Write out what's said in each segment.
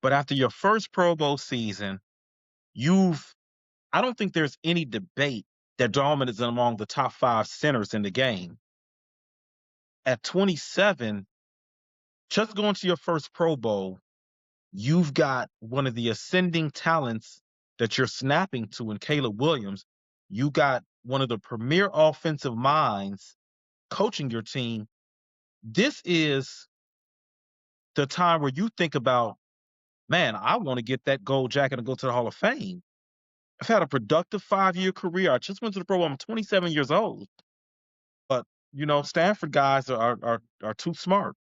But after your first Pro Bowl season, you've I don't think there's any debate that Dalman is among the top 5 centers in the game. At 27, just going to your first Pro Bowl, you've got one of the ascending talents that you're snapping to in Caleb Williams. You got one of the premier offensive minds coaching your team. This is the time where you think about, man, I want to get that gold jacket and go to the Hall of Fame. I've had a productive 5-year career. I just went to the Pro Bowl. I'm 27 years old. But Stanford guys are too smart.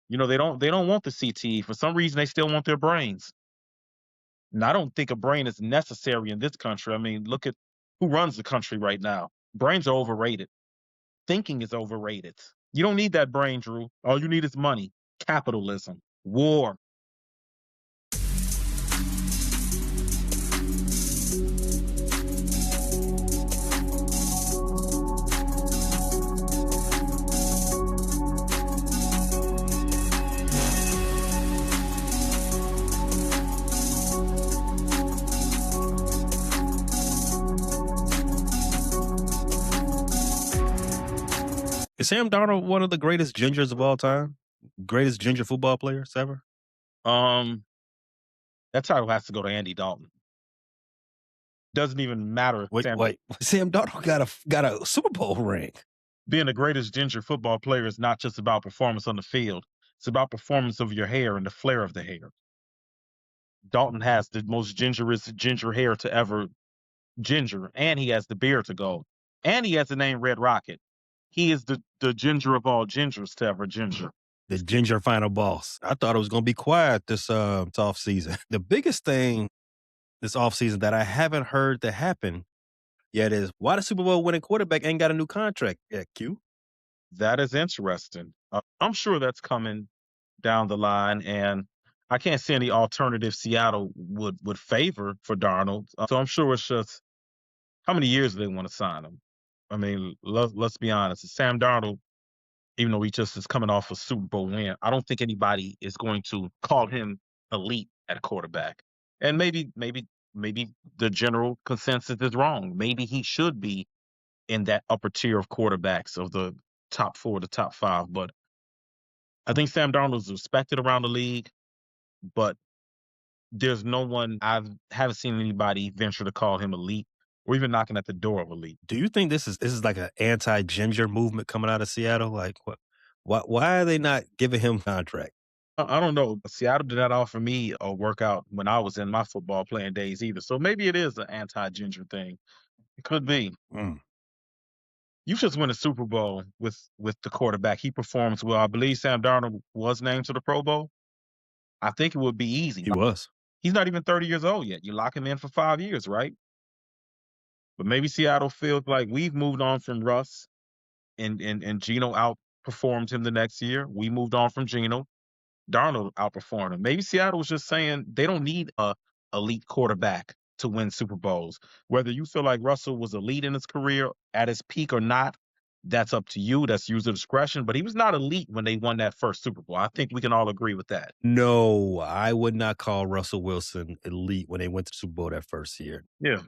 They don't want the CTE. For some reason, they still want their brains. And I don't think a brain is necessary in this country. I mean, look at who runs the country right now. Brains are overrated. Thinking is overrated. You don't need that brain, Drew. All you need is money, capitalism, war. Is Sam Darnold one of the greatest gingers of all time? Greatest ginger football players ever? Um, that title has to go to Andy Dalton. Doesn't even matter if Wait. Sam Darnold got a Super Bowl ring. Being the greatest ginger football player is not just about performance on the field. It's about performance of your hair and the flair of the hair. Dalton has the most gingerest ginger hair to ever ginger, and he has the beard to go. And he has the name Red Rocket. He is the ginger of all gingers to ever ginger. The ginger final boss. I thought it was going to be quiet this offseason. The biggest thing this offseason that I haven't heard that happen yet is why the Super Bowl winning quarterback ain't got a new contract yet, Q. That is interesting. I'm sure that's coming down the line, and I can't see any alternative Seattle would favor for Darnold. So I'm sure it's just how many years do they want to sign him? I mean, let's be honest. Sam Darnold, even though he just is coming off a Super Bowl win, I don't think anybody is going to call him elite at quarterback. And maybe the general consensus is wrong. Maybe he should be in that upper tier of quarterbacks of the top 4 to top 5. But I think Sam Darnold is respected around the league, but there's no one I haven't seen anybody venture to call him elite or even knocking at the door of elite. Do you think this is like an anti-ginger movement coming out of Seattle? Like, why are they not giving him contract? I don't know. Seattle did not offer me a workout when I was in my football playing days either. So maybe it is an anti-ginger thing. It could be. You just win a Super Bowl with the quarterback. He performs well. I believe Sam Darnold was named to the Pro Bowl. I think it would be easy. He was. He's not even 30 years old yet. You lock him in for 5 years, right? But maybe Seattle feels like we've moved on from Russ and Geno outperformed him the next year. We moved on from Geno. Darnold outperformed him. Maybe Seattle was just saying they don't need a elite quarterback to win Super Bowls. Whether you feel like Russell was elite in his career at his peak or not, that's up to you. That's user discretion. But he was not elite when they won that first Super Bowl. I think we can all agree with that. No, I would not call Russell Wilson elite when they went to the Super Bowl that first year. Yeah.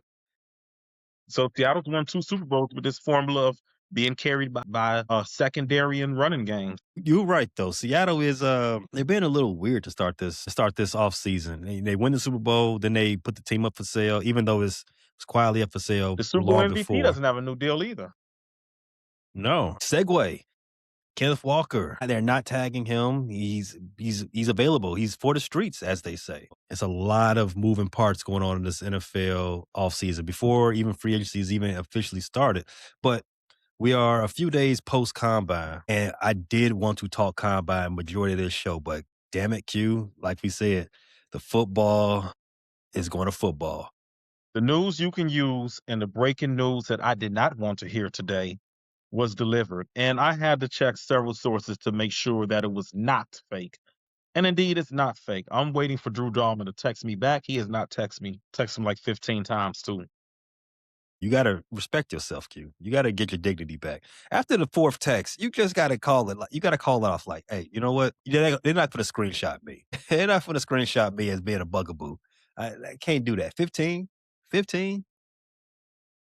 So Seattle's won 2 Super Bowls with this formula of being carried by a secondary and running game. You're right, though. Seattle is they've been a little weird to start this offseason. They win the Super Bowl, then they put the team up for sale, even though it's quietly up for sale. The Super Bowl long MVP before. doesn't have a new deal either. No. Segue. Kenneth Walker. They're not tagging him. He's available. He's for the streets, as they say. It's a lot of moving parts going on in this NFL offseason before even free agency is even officially started. But we are a few days post-Combine, and I did want to talk Combine majority of this show, but damn it, Q, like we said, the football is going to football. The news you can use and the breaking news that I did not want to hear today was delivered. And I had to check several sources to make sure that it was not fake. And indeed, it's not fake. I'm waiting for Drew Dalman to text me back. He has not texted me. Text him like 15 times, too. You gotta respect yourself, Q. You gotta get your dignity back. After the fourth text, you just gotta call it. Like you gotta call it off. Like, hey, you know what? They're not gonna screenshot me. They're not gonna screenshot me as being a bugaboo. I can't do that. 15, 15.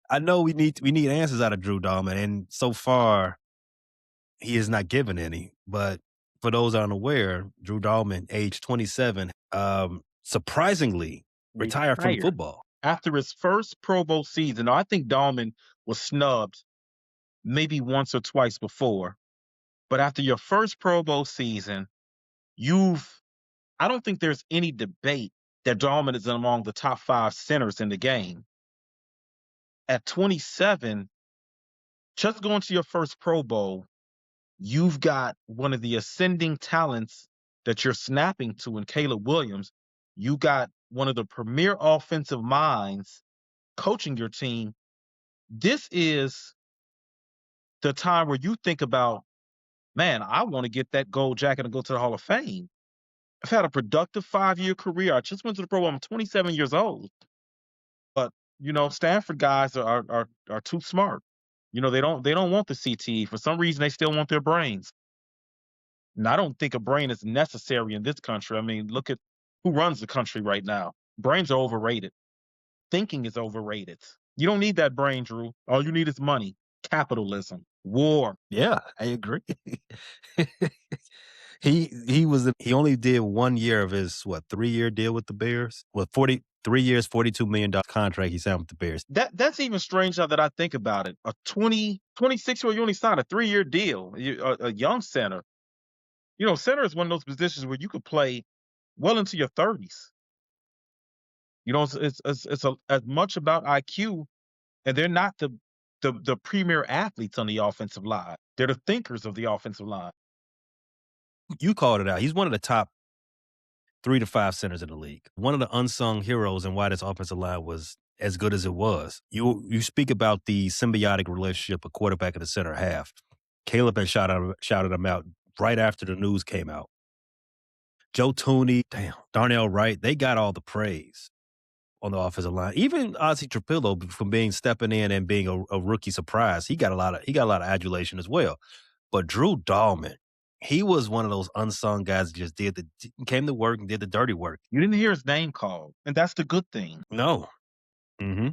I know we need answers out of Drew Dalman, and so far he has not given any. But for those unaware, Drew Dalman, age 27, surprisingly retired from Retired football. after his first Pro Bowl season. Now, I think Dahlman was snubbed maybe once or twice before, but after your first Pro Bowl season, you've I don't think there's any debate that Dahlman is among the top 5 centers in the game. At 27, just going to your first Pro Bowl, you've got one of the ascending talents that you're snapping to in Caleb Williams. You got one of the premier offensive minds coaching your team. This is the time where you think about, man, I want to get that gold jacket and go to the Hall of Fame. I've had a productive 5-year career. I just went to the Pro Bowl. I'm 27 years old. But Stanford guys are too smart. They don't want the CTE. For some reason, they still want their brains. And I don't think a brain is necessary in this country. I mean, look at who runs the country right now. Brains are overrated. Thinking is overrated. You don't need that brain, Drew. All you need is money, capitalism, war. Yeah, I agree. He only did 1 year of his 3-year deal with the Bears? Well, 43 years, $42 million contract he signed with the Bears. That's even strange now that I think about it. A 26-year-old, you only signed a 3-year deal. A young center. Center is one of those positions where you could play well into your 30s. It's as much about IQ, and they're not the premier athletes on the offensive line. They're the thinkers of the offensive line. You called it out. He's one of the top 3 to 5 centers in the league. One of the unsung heroes and why this offensive line was as good as it was. You speak about the symbiotic relationship of quarterback and the center half. Caleb had shouted him out right after the news came out. Joe Tooney, Darnell Wright, they got all the praise on the offensive line. Even Ozzie Trapillo from stepping in and being a rookie surprise, he got a lot of adulation as well. But Drew Dalman, he was one of those unsung guys that just came to work and did the dirty work. You didn't hear his name called, and that's the good thing. No. Mm-hmm.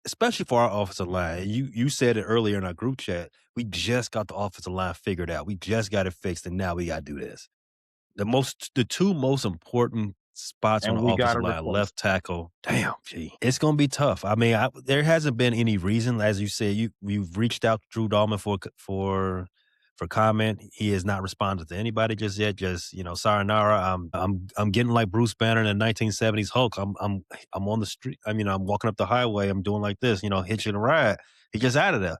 Especially for our offensive line. You said it earlier in our group chat. We just got the offensive line figured out. We just got it fixed, and now we got to do this. The two most important spots on And the we got offensive to line, replace. left tackle. It's going to be tough. I mean, there hasn't been any reason, as you said, we've reached out to Drew Dalman for comment. He has not responded to anybody just yet. Just sayonara. I'm getting like Bruce Banner in the 1970s Hulk. I'm on the street. I mean, I'm walking up the highway. I'm doing like this. Hitching a ride. He just out of there.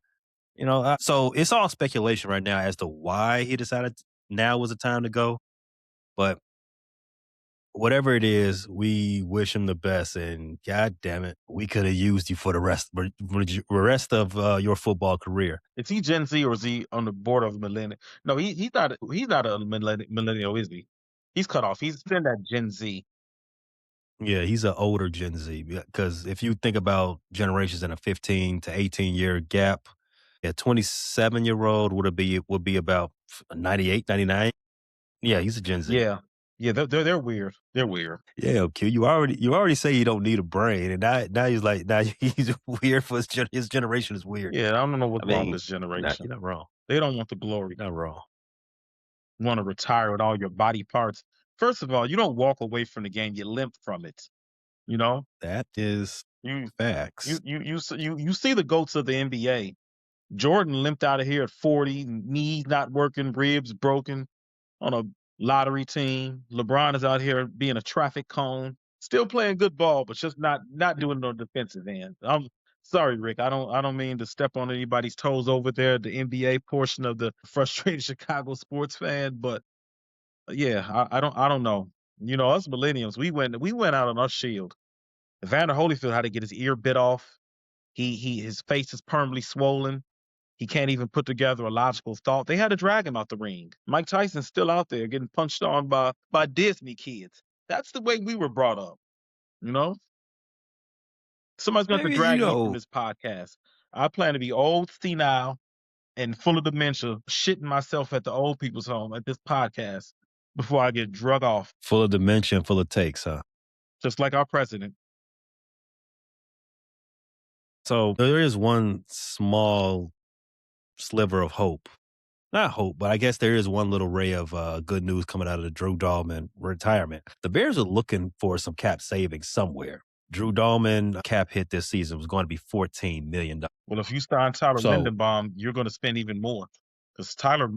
So it's all speculation right now as to why he decided now was the time to go. But whatever it is, we wish him the best. And God damn it, we could have used you for the rest of your football career. Is he Gen Z or is he on the border of millennial? No, he's not. He's not a millennial, is he? He's cut off. He's in that Gen Z. Yeah, he's an older Gen Z because if you think about generations in a 15 to 18-year gap, a 27-year-old would be about 98, 99. Yeah, he's a Gen Z. Yeah, they're weird. They're weird. Yeah, Q. You already say you don't need a brain, and now he's like he's weird for his generation is weird. Yeah, I don't know what's wrong with this generation. You're not wrong. They don't want the glory. You're not wrong. You want to retire with all your body parts. First of all, you don't walk away from the game; you limp from it. You know, That is you facts. you see the goats of the NBA. Jordan limped out of here at 40, knees not working, ribs broken on a lottery team. LeBron is out here being a traffic cone, still playing good ball, but just not doing it on the defensive end. I'm sorry, Rick. I don't mean to step on anybody's toes over there, the NBA portion of the frustrated Chicago sports fan, but yeah, I don't know. Us millennials, we went out on our shield. Evander Holyfield had to get his ear bit off. His face is permanently swollen. He can't even put together a logical thought. They had to drag him out the ring. Mike Tyson's still out there getting punched on by Disney kids. That's the way we were brought up, you know? Somebody's going to Maybe, drag me from this podcast. I plan to be old, senile, and full of dementia, shitting myself at the old people's home at this podcast before I get drug off, full of dementia and full of takes, huh? just like our president. So there is one small sliver of hope. Not hope, but I guess there is one little ray of good news coming out of the Drew Dalman retirement. The Bears are looking for some cap savings somewhere. Drew Dalman cap hit this season was going to be $14 million. Well, if you sign Tyler So, Lindenbaum, you're going to spend even more because Tyler,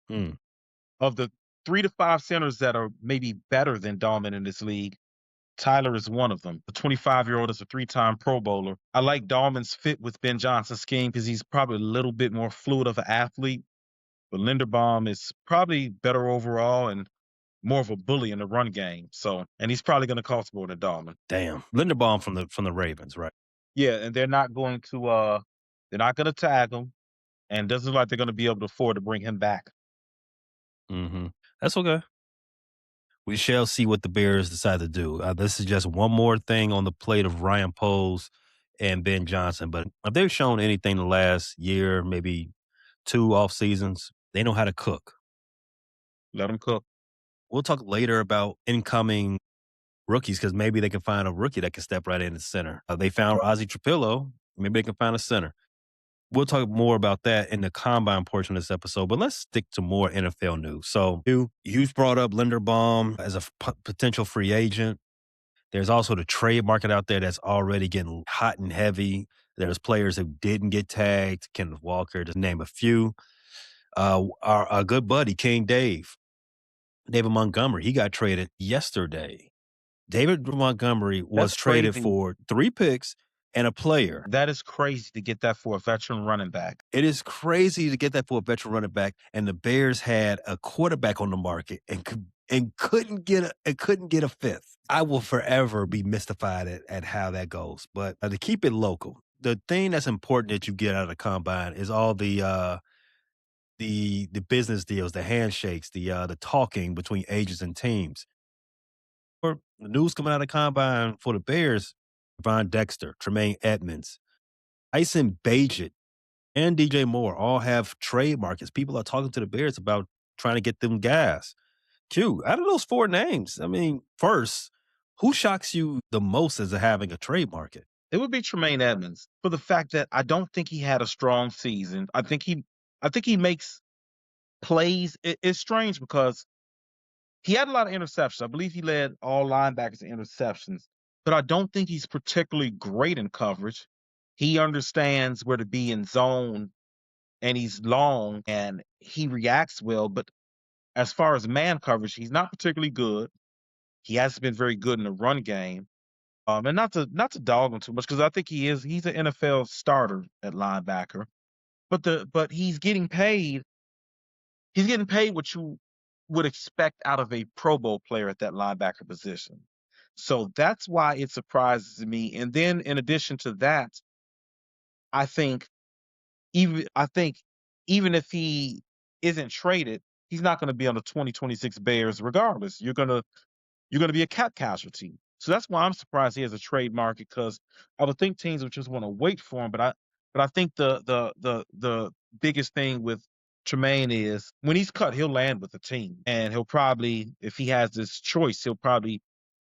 hmm, of the 3 to 5 centers that are maybe better than Dalman in this league, Tyler is one of them. The 25-year-old is a 3-time Pro Bowler. I like Dalman's fit with Ben Johnson's scheme because he's probably a little bit more fluid of an athlete. But Linderbaum is probably better overall and more of a bully in the run game. So, and he's probably going to cost more than Dalman. damn, Linderbaum from the Ravens, right? Yeah, and they're not going to tag him, and doesn't look like they're going to be able to afford to bring him back. Mm-hmm. That's okay. We shall see what the Bears decide to do. This is just one more thing on the plate of Ryan Poles and Ben Johnson. But if they've shown anything the last year, maybe 2 off seasons, they know how to cook. Let him cook. We'll talk later about incoming rookies because maybe they can find a rookie that can step right in the center. They found Ozzie Trapillo. Maybe they can find a center. We'll talk more about that in the combine portion of this episode, but let's stick to more NFL news. So you brought up Linderbaum as a potential free agent. There's also the trade market out there that's already getting hot and heavy. There's players who didn't get tagged, Kenneth Walker, to name a few. Our good buddy, King David Montgomery, he got traded yesterday. David Montgomery was traded for 3 picks and a player. That is crazy to get that for a veteran running back. It is crazy to get that for a veteran running back, and the Bears had a quarterback on the market and couldn't get a fifth. I will forever be mystified at how that goes. But to keep it local, the thing that's important that you get out of the combine is all the business deals, the handshakes, the talking between agents and teams. For the news coming out of the combine for the Bears, Von Dexter, Tremaine Edmonds, Tyson Bagent, and DJ Moore all have trade markets. People are talking to the Bears about trying to get them guys. Q, out of those 4 names, I mean, first, who shocks you the most as having a trade market? It would be Tremaine Edmonds for the fact that I don't think he had a strong season. I think he makes plays. It's strange because he had a lot of interceptions. I believe he led all linebackers in interceptions, but I don't think he's particularly great in coverage. He understands where to be in zone, and he's long and he reacts well. But as far as man coverage, he's not particularly good. He hasn't been very good in the run game. And not to dog him too much because I think he's an NFL starter at linebacker. But he's getting paid. He's getting paid what you would expect out of a Pro Bowl player at that linebacker position. So that's why it surprises me. And then in addition to that, I think I think even if he isn't traded, he's not going to be on the 2026 Bears regardless. You're going to be a cap casualty. So that's why I'm surprised he has a trade market because I would think teams would just want to wait for him. But I think the biggest thing with Tremaine is when he's cut, he'll land with the team, and he'll probably, if he has this choice, he'll probably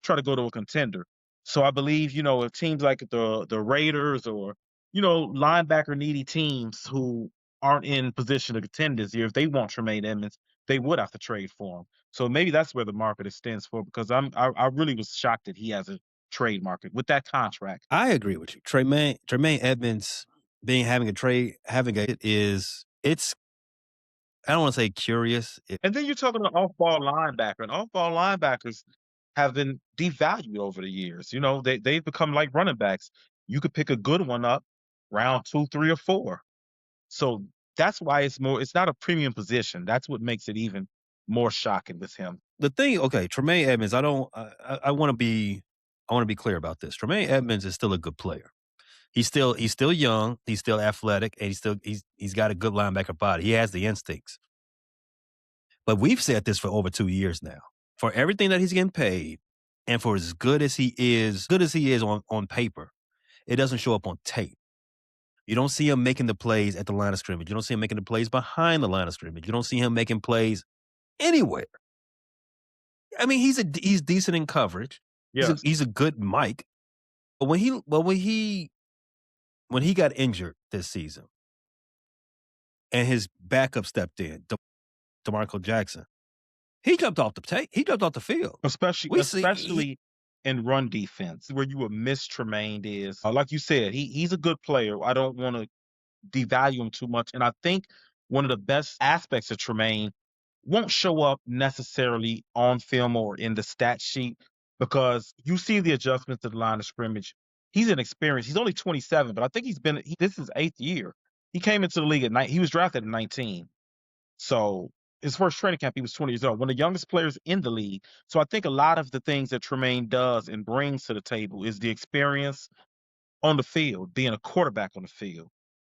try to go to a contender. So I believe, if teams like the Raiders or linebacker needy teams who aren't in position to contend this year, if they want Tremaine Edmonds, they would have to trade for him. So maybe that's where the market extends for because I really was shocked that he has a trade market with that contract. I agree with you. Tremaine Edmonds having it's I don't want to say curious. And then you're talking about off-ball linebacker, and off-ball linebackers have been devalued over the years. They've become like running backs. You could pick a good one up round 2, 3, or 4. So that's why it's not a premium position. That's what makes it even more shocking with him. The thing, okay, Tremaine Edmonds, I want to be clear about this. Tremaine Edmonds is still a good player. He's still young, he's still athletic, and he's got a good linebacker body. He has the instincts. But we've said this for over 2 years now. For everything that he's getting paid, and for as good as he is on paper, it doesn't show up on tape. You don't see him making the plays at the line of scrimmage. You don't see him making the plays behind the line of scrimmage. You don't see him making plays anywhere. I mean, he's decent in coverage. Yes. He's a good Mike. But when he got injured this season and his backup stepped in, DeMarco Jackson, he jumped off the tape. He jumped off the field. Especially in run defense, where you would miss Tremaine is, like you said, he's a good player. I don't want to devalue him too much. And I think one of the best aspects of Tremaine won't show up necessarily on film or in the stat sheet because you see the adjustments to the line of scrimmage. He's inexperienced. He's only 27, but I think this is his 8th year. He came into the league at 9. He was drafted at 19. So his first training camp, he was 20 years old, one of the youngest players in the league. So I think a lot of the things that Tremaine does and brings to the table is the experience on the field, being a quarterback on the field,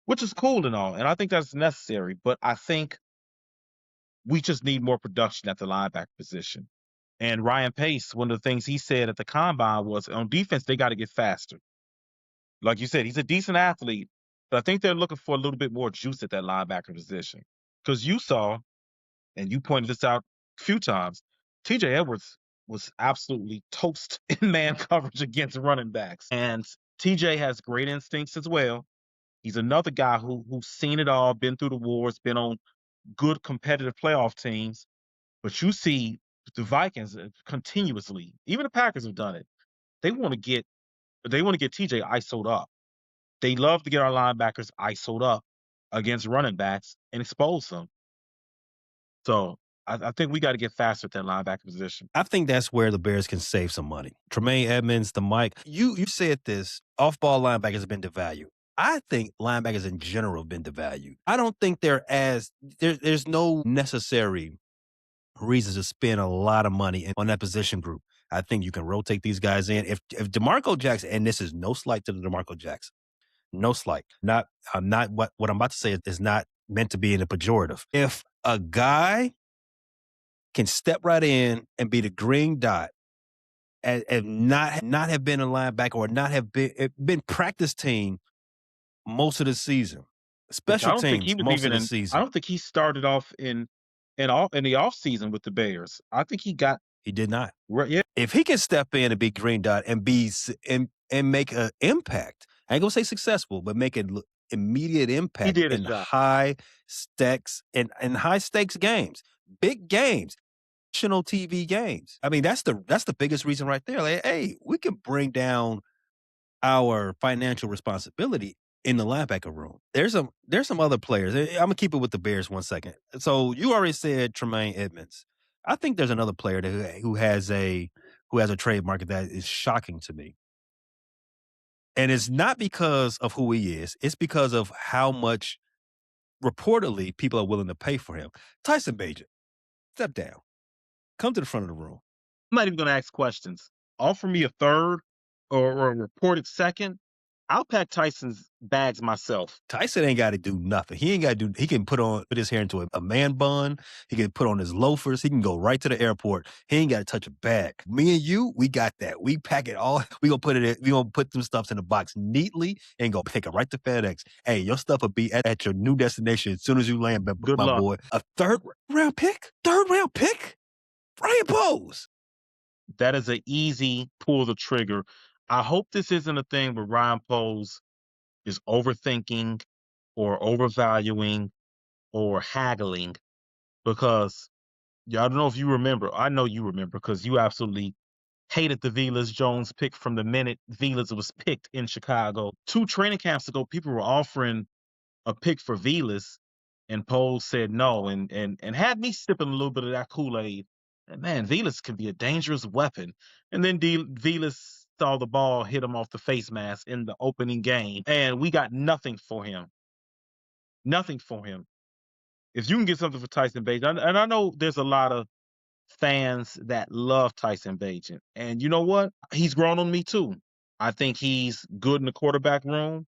which is cool and all. And I think that's necessary. But I think we just need more production at the linebacker position. And Ryan Pace, one of the things he said at the combine was on defense, they got to get faster. Like you said, he's a decent athlete, but I think they're looking for a little bit more juice at that linebacker position. Because you saw, and you pointed this out a few times, TJ Edwards was absolutely toast in man coverage against running backs. And TJ has great instincts as well. He's another guy who's seen it all, been through the wars, been on good competitive playoff teams. But you see the Vikings continuously, even the Packers have done it. They want to get TJ ISO'd up. They love to get our linebackers ISO'd up against running backs and expose them. So I think we got to get faster at that linebacker position. I think that's where the Bears can save some money. Tremaine Edmonds, the Mike. You said this, off-ball linebackers have been devalued. I think linebackers in general have been devalued. I don't think there's no necessary reasons to spend a lot of money on that position group. I think you can rotate these guys in. If DeMarco Jackson, and this is no slight to the DeMarco Jackson, no slight. Not what I'm about to say is not meant to be in a pejorative. If a guy can step right in and be the green dot and not have been a linebacker or not have been practice team most of the season, special teams most of the season. I don't think he started off in the offseason with the Bears. I think he did not. Right, yeah. If he can step in and be green dot and make an impact, I ain't gonna say successful, but make an immediate impact in high stakes games, big games, national TV games. I mean, that's the biggest reason right there. Like, hey, we can bring down our financial responsibility in the linebacker room. There's some other players. I'm gonna keep it with the Bears 1 second. So you already said Tremaine Edmonds. I think there's another player who has a trademark that is shocking to me. And it's not because of who he is. It's because of how much reportedly people are willing to pay for him. Tyson Bagent, step down. Come to the front of the room. I'm not even going to ask questions. Offer me a third or a reported second. I'll pack Tyson's bags myself. Tyson ain't got to do nothing. He can put his hair into a man bun. He can put on his loafers. He can go right to the airport. He ain't got to touch a bag. Me and you, we got that. We pack it all. We gonna put them stuffs in the box neatly and go take it right to FedEx. Hey, your stuff will be at your new destination as soon as you land, Good luck. Boy. A third round pick? Brian Bowes. That is an easy pull the trigger. I hope this isn't a thing where Ryan Poles is overthinking or overvaluing or haggling because I don't know if you remember. I know you remember because you absolutely hated the Velus Jones pick from the minute Velus was picked in Chicago. 2 training camps ago, people were offering a pick for Velus, and Poles said no and had me sipping a little bit of that Kool-Aid. And man, Velus can be a dangerous weapon. And then Velus saw the ball hit him off the face mask in the opening game, and we got nothing for him. Nothing for him. If you can get something for Tyson Bagent, and I know there's a lot of fans that love Tyson Bagent, and you know what? He's grown on me too. I think he's good in the quarterback room.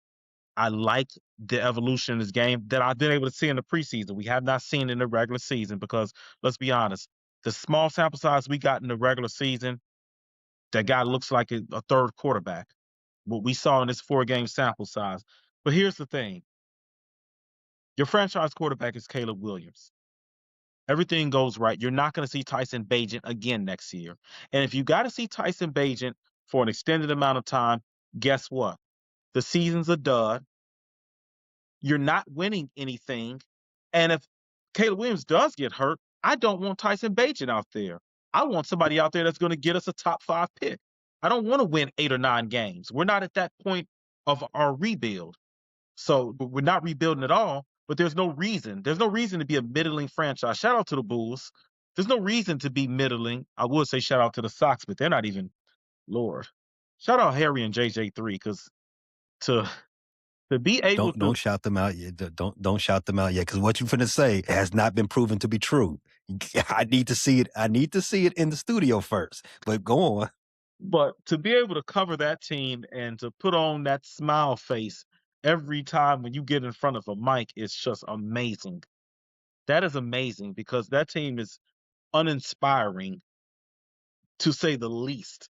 I like the evolution in his game that I've been able to see in the preseason. We have not seen in the regular season because, let's be honest, the small sample size we got in the regular season, that guy looks like a third quarterback. what we saw in this 4-game sample size. But here's the thing. Your franchise quarterback is Caleb Williams. Everything goes right. You're not going to see Tyson Bagent again next year. And if you got to see Tyson Bagent for an extended amount of time, guess what? The season's a dud. You're not winning anything. And if Caleb Williams does get hurt, I don't want Tyson Bagent out there. I want somebody out there that's going to get us a top 5 pick. I don't want to win 8 or 9 games. We're not at that point of our rebuild. So we're not rebuilding at all, but there's no reason. There's no reason to be a middling franchise. Shout out to the Bulls. There's no reason to be middling. I would say shout out to the Sox, but they're not even, Lord. Shout out Harry and JJ3, because to be able Don't shout them out yet. Don't shout them out yet, because what you're finna say has not been proven to be true. I need to see it. I need to see it in the studio first. But go on. But to be able to cover that team and to put on that smile face every time when you get in front of a mic is just amazing. That is amazing, because that team is uninspiring, to say the least.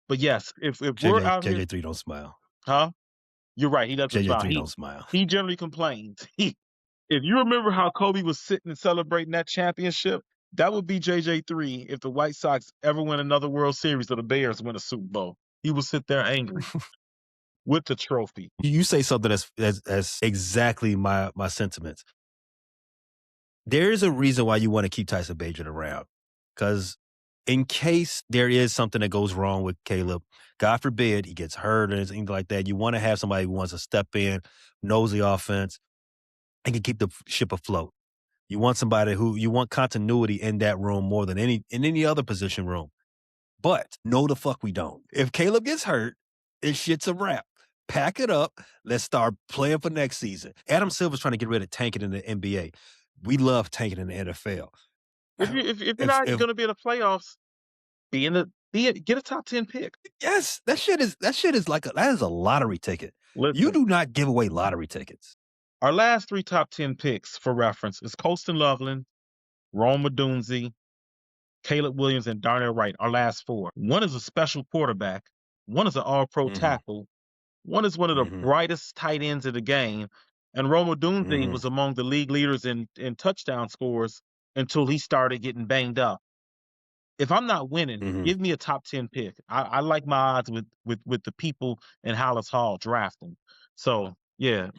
But yes, if we're out here, JJ3 don't smile. huh? You're right. He doesn't smile. JJ3 don't smile. He generally complains. If you remember how Kobe was sitting and celebrating that championship, that would be JJ3 if the White Sox ever win another World Series or the Bears win a Super Bowl. He would sit there angry with the trophy. You say something that's exactly my sentiments. There is a reason why you want to keep Tyson Bagent around, because in case there is something that goes wrong with Caleb, God forbid he gets hurt or anything like that, you want to have somebody who wants to step in, knows the offense, and can keep the ship afloat. You want somebody you want continuity in that room more than in any other position room. But no, the fuck we don't. If Caleb gets hurt, it shit's a wrap. Pack it up. Let's start playing for next season. Adam Silver's trying to get rid of tanking in the NBA. We love tanking in the NFL. If you're not going to be in the playoffs, get a top 10 pick. Yes, that shit is that is a lottery ticket. Listen, you do not give away lottery tickets. Our last 3 top 10 picks, for reference, is Colston Loveland, Rome Odunze, Caleb Williams, and Darnell Wright. Our last 4. One is a special quarterback. One is an all-pro tackle. One is one of the brightest tight ends of the game. And Rome Odunze was among the league leaders in touchdown scores until he started getting banged up. If I'm not winning, give me a top 10 pick. I like my odds with the people in Hallis Hall drafting. So, yeah.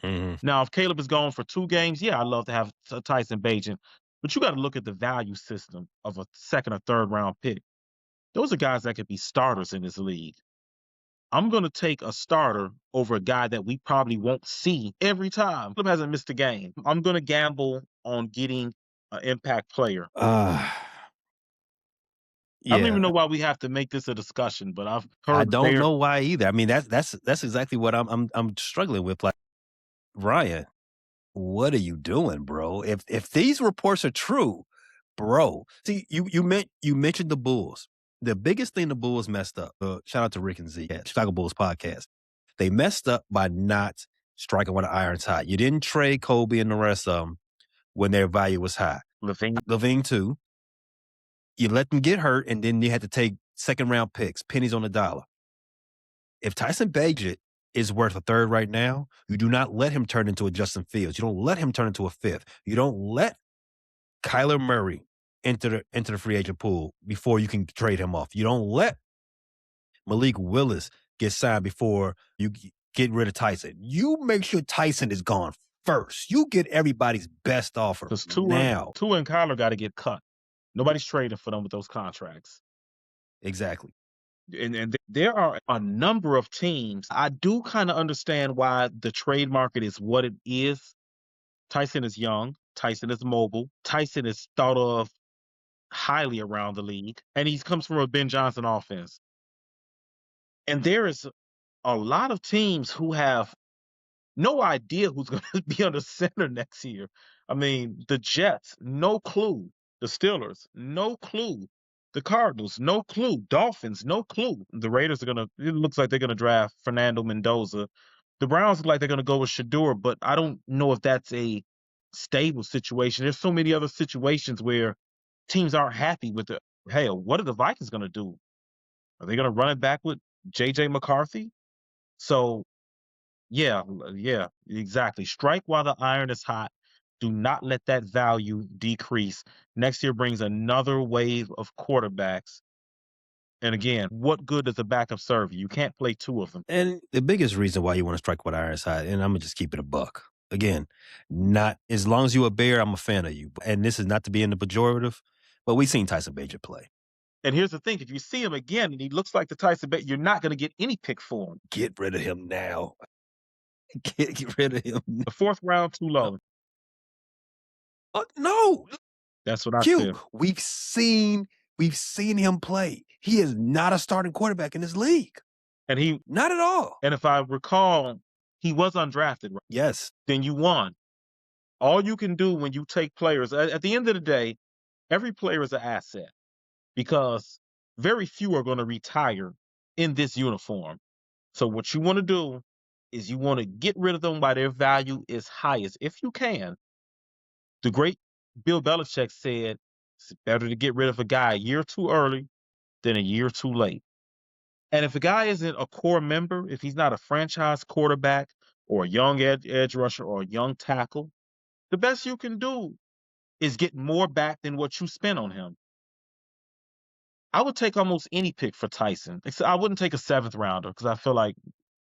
Now, if Caleb is gone for 2 games, yeah, I'd love to have Tyson Bagent. But you got to look at the value system of a 2nd or 3rd round pick. Those are guys that could be starters in this league. I'm going to take a starter over a guy that we probably won't see every time. Caleb hasn't missed a game. I'm going to gamble on getting an impact player. Yeah. I don't even know why we have to make this a discussion, but I've heard. I don't know why either. I mean, that's exactly what I'm struggling with. Like, Ryan, what are you doing, bro? If these reports are true, bro. See, you mentioned the Bulls. The biggest thing the Bulls messed up. Shout out to Rick and Z, Chicago Bulls podcast. They messed up by not striking when the iron's hot. You didn't trade Kobe and the rest of them when their value was high. Levine too. You let them get hurt, and then you had to take 2nd round picks, pennies on the dollar. If Tyson Bagent is worth a 3rd right now, you do not let him turn into a Justin Fields. You don't let him turn into a 5th. You don't let Kyler Murray enter the free agent pool before you can trade him off. You don't let Malik Willis get signed before you get rid of Tyson. You make sure Tyson is gone first. You get everybody's best offer now. Tua and Kyler got to get cut. Nobody's trading for them with those contracts. Exactly. And there are a number of teams. I do kind of understand why the trade market is what it is. Tyson is young. Tyson is mobile. Tyson is thought of highly around the league. And he comes from a Ben Johnson offense. And there is a lot of teams who have no idea who's going to be under center next year. I mean, the Jets, no clue. The Steelers, no clue. The Cardinals, no clue. Dolphins, no clue. The Raiders it looks like they're going to draft Fernando Mendoza. The Browns look like they're going to go with Shador, but I don't know if that's a stable situation. There's so many other situations where teams aren't happy with it. Hey, what are the Vikings going to do? Are they going to run it back with J.J. McCarthy? So yeah, yeah, exactly. Strike while the iron is hot. Do not let that value decrease. Next year brings another wave of quarterbacks. And again, what good does a backup serve you? You can't play two of them. And the biggest reason why you want to strike with iron side, and I'm gonna just keep it a buck. Again, not as long as you a Bear, I'm a fan of you. And this is not to be in the pejorative, but we've seen Tyson Bagent play. And here's the thing: if you see him again and he looks like the Tyson Bet, you're not going to get any pick for him. Get rid of him now. Get rid of him. The fourth round too low. No, That's what I Q. said. We've seen him play. He is not a starting quarterback in this league. And he Not at all. and if I recall, he was undrafted. Right? Yes. Then you won. All you can do when you take players at the end of the day, every player is an asset because very few are going to retire in this uniform. So what you want to do is you want to get rid of them while their value is highest, if you can. The great Bill Belichick said it's better to get rid of a guy a year too early than a year too late. And if a guy isn't a core member, if he's not a franchise quarterback or a young edge rusher or a young tackle, the best you can do is get more back than what you spent on him. I would take almost any pick for Tyson. I wouldn't take a seventh rounder because I feel like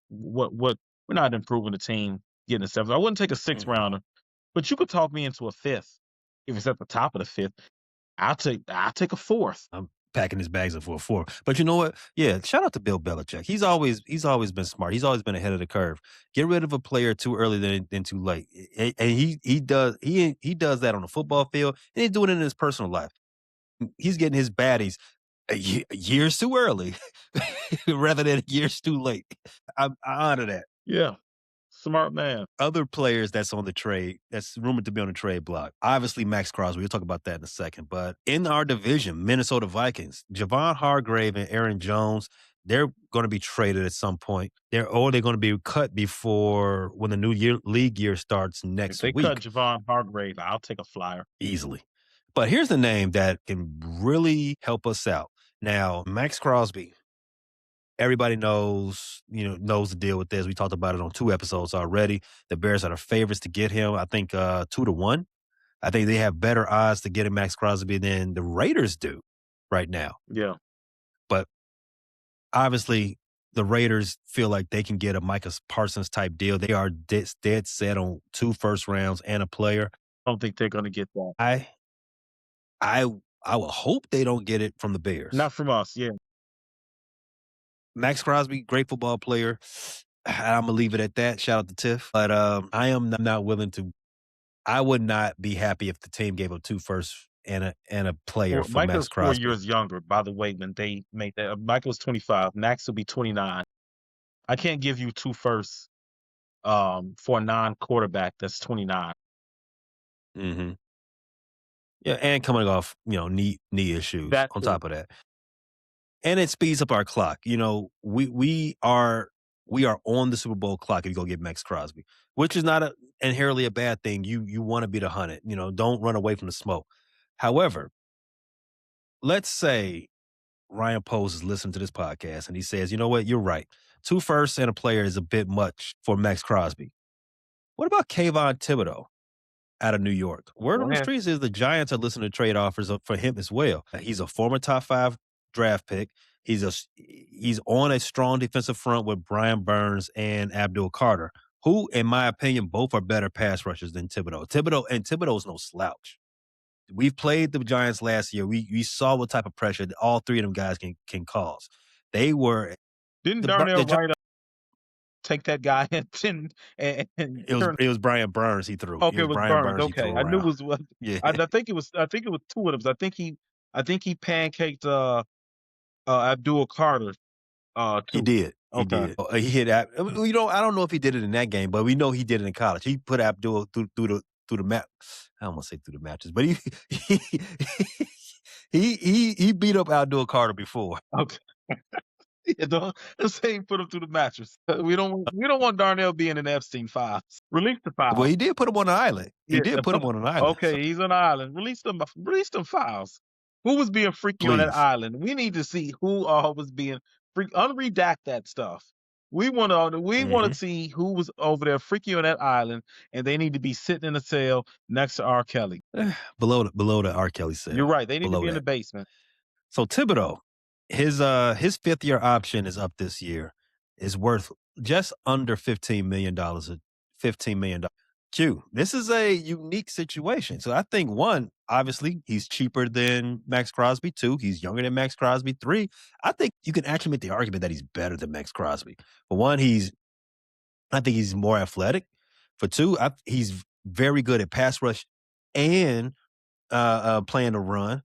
what we're not improving the team getting a seventh. I wouldn't take a sixth rounder, but you could talk me into a fifth. If it's at the top of the fifth, I'll take a fourth. I'm packing his bags up for a four. But you know what? Yeah, shout out to Bill Belichick. He's always been smart. He's always been ahead of the curve. Get rid of a player too early than too late. And he does that on the football field, and he's doing it in his personal life. He's getting his baddies years too early rather than years too late. I honor that. Yeah. Smart man. Other players that's on the trade, that's rumored to be on the trade block. Obviously, Max Crosby. We'll talk about that in a second. But in our division, Minnesota Vikings, Javon Hargrave and Aaron Jones, they're going to be traded at some point. They're going to be cut before when the new league year starts next If they week. cut Javon Hargrave, I'll take a flyer. Easily. But here's the name that can really help us out. Now, Max Crosby, everybody knows the deal with this. We talked about it on 2 episodes already. The Bears are the favorites to get him. I think 2-1. I think they have better odds to get him Max Crosby than the Raiders do right now. Yeah. But obviously, the Raiders feel like they can get a Micah Parsons type deal. They are dead set on 2 first rounds and a player. I don't think they're going to get that. I will hope they don't get it from the Bears. Not from us, yeah. Max Crosby, great football player. I'm gonna leave it at that. Shout out to Tiff. But I am not willing to. I would not be happy if the team gave up 2 firsts and a player for Max Crosby. 4 years younger, by the way, when they made that. Michael's 25. Max will be 29. I can't give you 2 firsts for a non-quarterback that's 29. Mm-hmm. Yeah, and coming off knee issues on top of that. And it speeds up our clock. We are on the Super Bowl clock if you go get Max Crosby, which is not inherently a bad thing. You want to be the hunted. Don't run away from the smoke. However, let's say Ryan Post is listening to this podcast and he says, you know what, you're right. 2 firsts and a player is a bit much for Max Crosby. What about Kayvon Thibodeau out of New York? Word on the streets is the Giants are listening to trade offers for him as well. He's a former top 5 draft pick. He's on a strong defensive front with Brian Burns and Abdul Carter, who, in my opinion, both are better pass rushers than Thibodeau. Thibodeau's no slouch. We've played the Giants last year. We saw what type of pressure all 3 of them guys can cause. They were Didn't Darnell Wright take that guy and it was Brian Burns he threw. Okay, it was Brian Burns. Okay, I knew it was. Yeah. I think it was 2 of them. I think he pancaked Abdul Carter. Too. He did. He Okay. did. He hit. I don't know if he did it in that game, but we know he did it in college. He put Abdul through the map. I don't want to say through the matches, but he beat up Abdul Carter before. Okay. Yeah, don't say he put him through the mattress. We don't want Darnell being in the Epstein files. Release the files. Well, he did put him on an island. He did put him on an island. Okay, he's on an island. Release them files. Who was being freaky on that island? We need to see who was being freaky. Unredact that stuff. We want to Mhm. see who was over there freaky on that island, and they need to be sitting in a cell next to R. Kelly. Below the R. Kelly You're cell, right. They need to below be in the that. basement. So Thibodeau, his 5th-year option is up this year, is worth just under $15 million, $15 million. Q, this is a unique situation. So I think 1, obviously, he's cheaper than Max Crosby. 2, he's younger than Max Crosby. 3, I think you can actually make the argument that he's better than Max Crosby. For 1, I think he's more athletic. For 2, he's very good at pass rush and playing the run.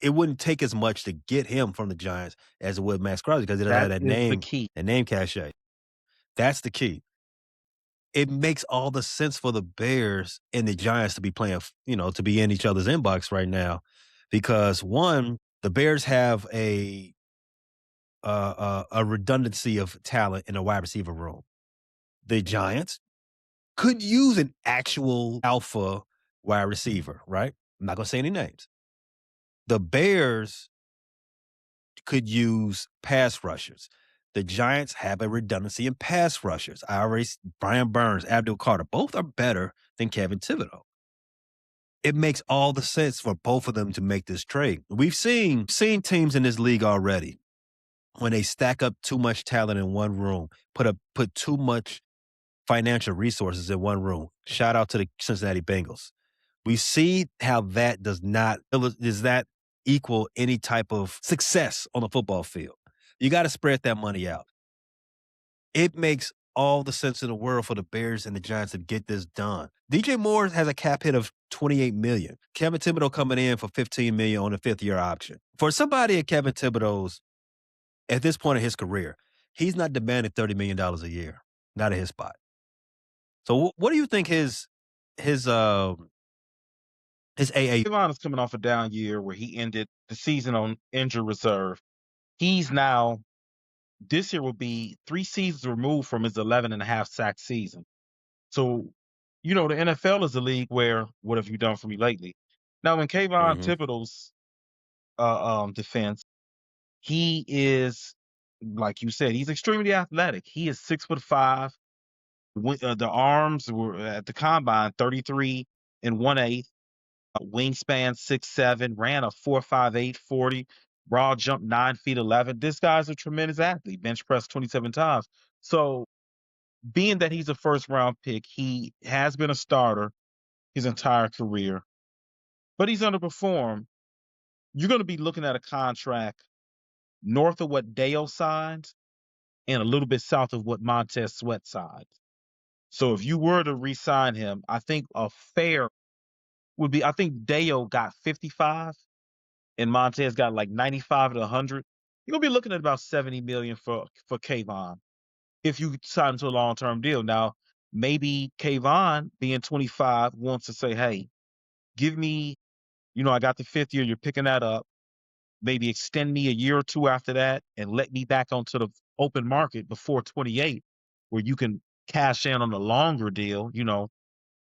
It wouldn't take as much to get him from the Giants as it would Max Crosby because he doesn't have That is the key. that name cachet. That's the key. It makes all the sense for the Bears and the Giants to be playing, to be in each other's inbox right now, because 1, the Bears have a redundancy of talent in a wide receiver room. The Giants could use an actual alpha wide receiver, right? I'm not gonna say any names. The Bears could use pass rushers. The Giants have a redundancy in pass rushers. Brian Burns, Abdul Carter, both are better than Kevin Thibodeau. It makes all the sense for both of them to make this trade. We've seen teams in this league already when they stack up too much talent in one room, put too much financial resources in one room. Shout out to the Cincinnati Bengals. We see how that does that equal any type of success on the football field. You got to spread that money out. It makes all the sense in the world for the Bears and the Giants to get this done. DJ Moore has a cap hit of $28 million. Kevin Thibodeau coming in for $15 million on a 5th-year option. For somebody at Kevin Thibodeau's, at this point in his career, he's not demanding $30 million a year. Not at his spot. So what do you think his AA? Javon is coming off a down year where he ended the season on injured reserve. He's now, this year will be 3 seasons removed from his 11 and a half sack season. So, the NFL is a league where, what have you done for me lately? Now, in Kayvon Mhm. Thibodeau's defense, he is, like you said, he's extremely athletic. He is 6'5". The arms were at the combine 33 and 1/8. Wingspan 6'7", ran a 4.58 40, raw jump 9 feet 11. This guy's a tremendous athlete. Bench press 27 times. So, being that he's a first round pick, he has been a starter his entire career, but he's underperformed. You're going to be looking at a contract north of what Dale signed and a little bit south of what Montez Sweat signed. So if you were to re-sign him, I think a fair would be, I think Dale got 55 and Montez got like 95 to 100. You're gonna be looking at about 70 million for Kayvon if you sign into a long-term deal. Now, maybe Kayvon, being 25, wants to say, hey, give me, I got the 5th year, you're picking that up. Maybe extend me a year or 2 after that and let me back onto the open market before 28, where you can cash in on a longer deal,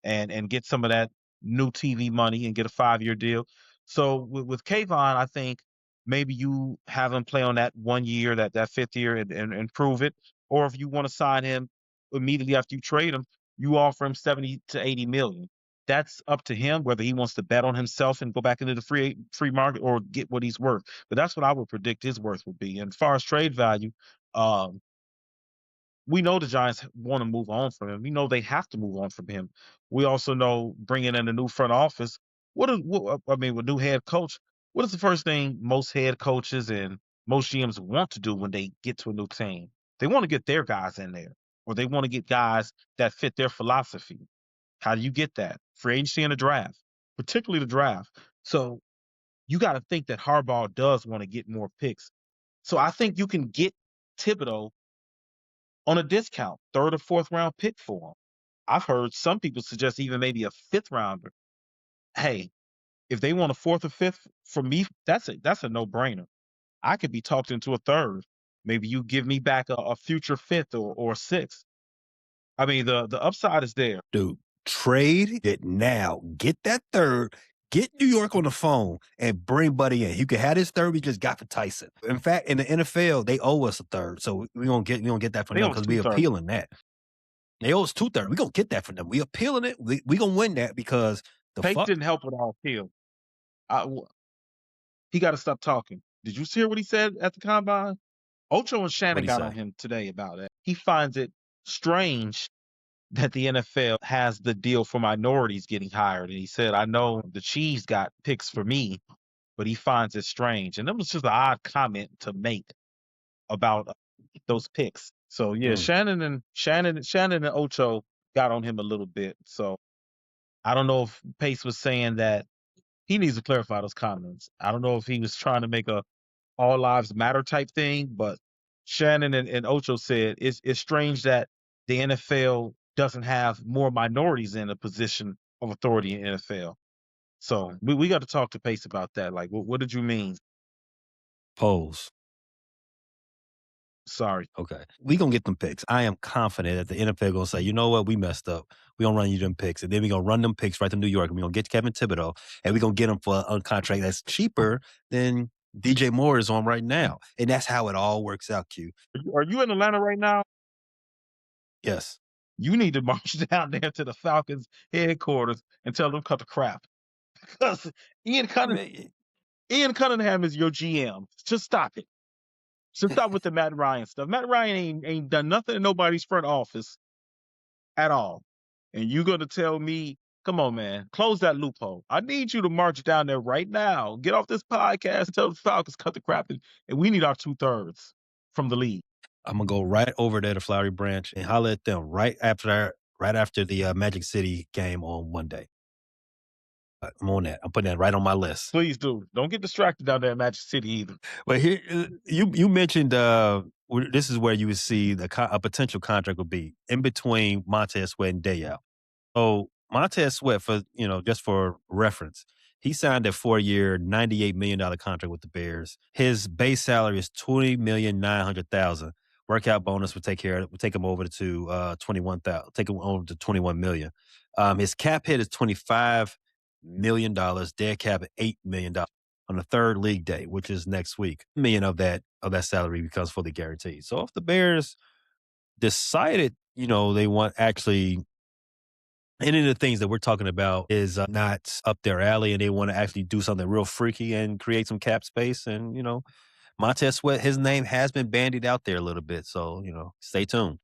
and get some of that new TV money and get a 5-year deal. So with Kayvon, I think maybe you have him play on that 1 year, that 5th year, and prove it. Or if you want to sign him immediately after you trade him, you offer him 70 to 80 million. That's up to him whether he wants to bet on himself and go back into the free market or get what he's worth. But that's what I would predict his worth would be. And as far as trade value, um, we know the Giants want to move on from him. We know they have to move on from him. We also know bringing in a new front office. With new head coach, what is the first thing most head coaches and most GMs want to do when they get to a new team? They want to get their guys in there, or they want to get guys that fit their philosophy. How do you get that? Free agency and the draft, particularly the draft. So you got to think that Harbaugh does want to get more picks. So I think you can get Thibodeau on a discount, 3rd or 4th round pick for him. I've heard some people suggest even maybe a 5th rounder. Hey, if they want a 4th or 5th, for me, that's a no brainer. I could be talked into a 3rd. Maybe you give me back a future 5th or 6th. I mean, the upside is there. Dude, trade it now. Get that 3rd. Get New York on the phone and bring Buddy in. You can have this third we just got for Tyson. In fact, in the NFL, they owe us a third, so we don't get that from They them owe us because we 2/3. appealing that. They owe us 2/3. We gonna get that from them. We appealing it. We gonna win that because the Pace fuck. didn't help with our appeal. He got to stop talking. Did you hear what he said at the combine? Ocho and Shannon What'd he got say? on him today about it. He finds it strange that the NFL has the deal for minorities getting hired. And he said, I know the Chiefs got picks for me, but he finds it strange. And that was just an odd comment to make about those picks. So yeah, Shannon and Ocho got on him a little bit. So I don't know if Pace was saying that he needs to clarify those comments. I don't know if he was trying to make a all lives matter type thing, but Shannon and Ocho said it's strange that the NFL doesn't have more minorities in a position of authority in NFL. So we got to talk to Pace about that. Like, what did you mean? Pose. Sorry. Okay. We gonna get them picks. I am confident that the NFL gonna say, you know what, we messed up. We gonna run you them picks. And then we gonna run them picks right to New York. And we gonna get Kevin Thibodeau. And we gonna get him for a contract that's cheaper than DJ Moore is on right now. And that's how it all works out, Q. Are you in Atlanta right now? Yes. You need to march down there to the Falcons headquarters and tell them cut the crap. Because Ian Cunningham is your GM. Just stop it. Just stop with the Matt Ryan stuff. Matt Ryan ain't done nothing in nobody's front office at all. And you gonna tell me, come on, man, close that loophole. I need you to march down there right now. Get off this podcast and tell the Falcons cut the crap, and we need our 2/3 from the league. I'm gonna go right over there to Flowery Branch and holler at them right after the Magic City game on Monday. I'm on that. I'm putting that right on my list. Please do. Don't get distracted down there in Magic City either. But here, you mentioned this is where you would see a potential contract would be in between Montez Sweat and Dayout. So Montez Sweat, for just for reference, he signed a 4-year, $98 million contract with the Bears. His base salary is $20,900,000. Workout bonus would take him over to 21,000. Take him over to 21 million. His cap hit is $25 million. Dead cap at $8 million on the third league day, which is next week. $1 million of that salary becomes fully guaranteed. So if the Bears decided, they want actually any of the things that we're talking about is not up their alley and they want to actually do something real freaky and create some cap space. And, Montez Sweat, his name has been bandied out there a little bit. So, stay tuned.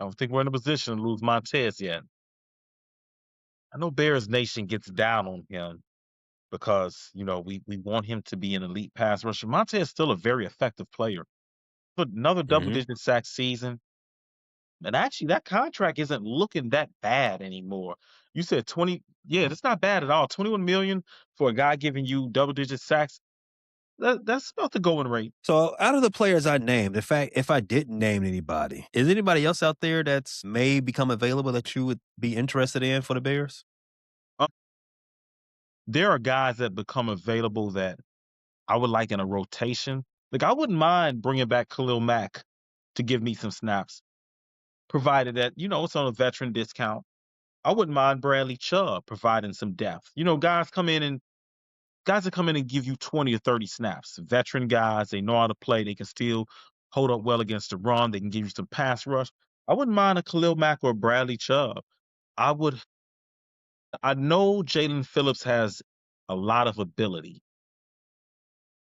I don't think we're in a position to lose Montez yet. I know Bears Nation gets down on him because, we want him to be an elite pass rusher. Montez is still a very effective player. But another double-digit sack season. And actually, that contract isn't looking that bad anymore. You said 20. Yeah, that's not bad at all. 21 million for a guy giving you double-digit sacks. That's about the going rate. So out of the players I named, in fact, if I didn't name anybody, is anybody else out there that's may become available that you would be interested in for the Bears? There are guys that become available that I would like in a rotation. Like, I wouldn't mind bringing back Khalil Mack to give me some snaps, provided that, it's on a veteran discount. I wouldn't mind Bradley Chubb providing some depth. Guys that come in and give you 20 or 30 snaps. Veteran guys, they know how to play. They can still hold up well against the run. They can give you some pass rush. I wouldn't mind a Khalil Mack or Bradley Chubb. I know Jalen Phillips has a lot of ability,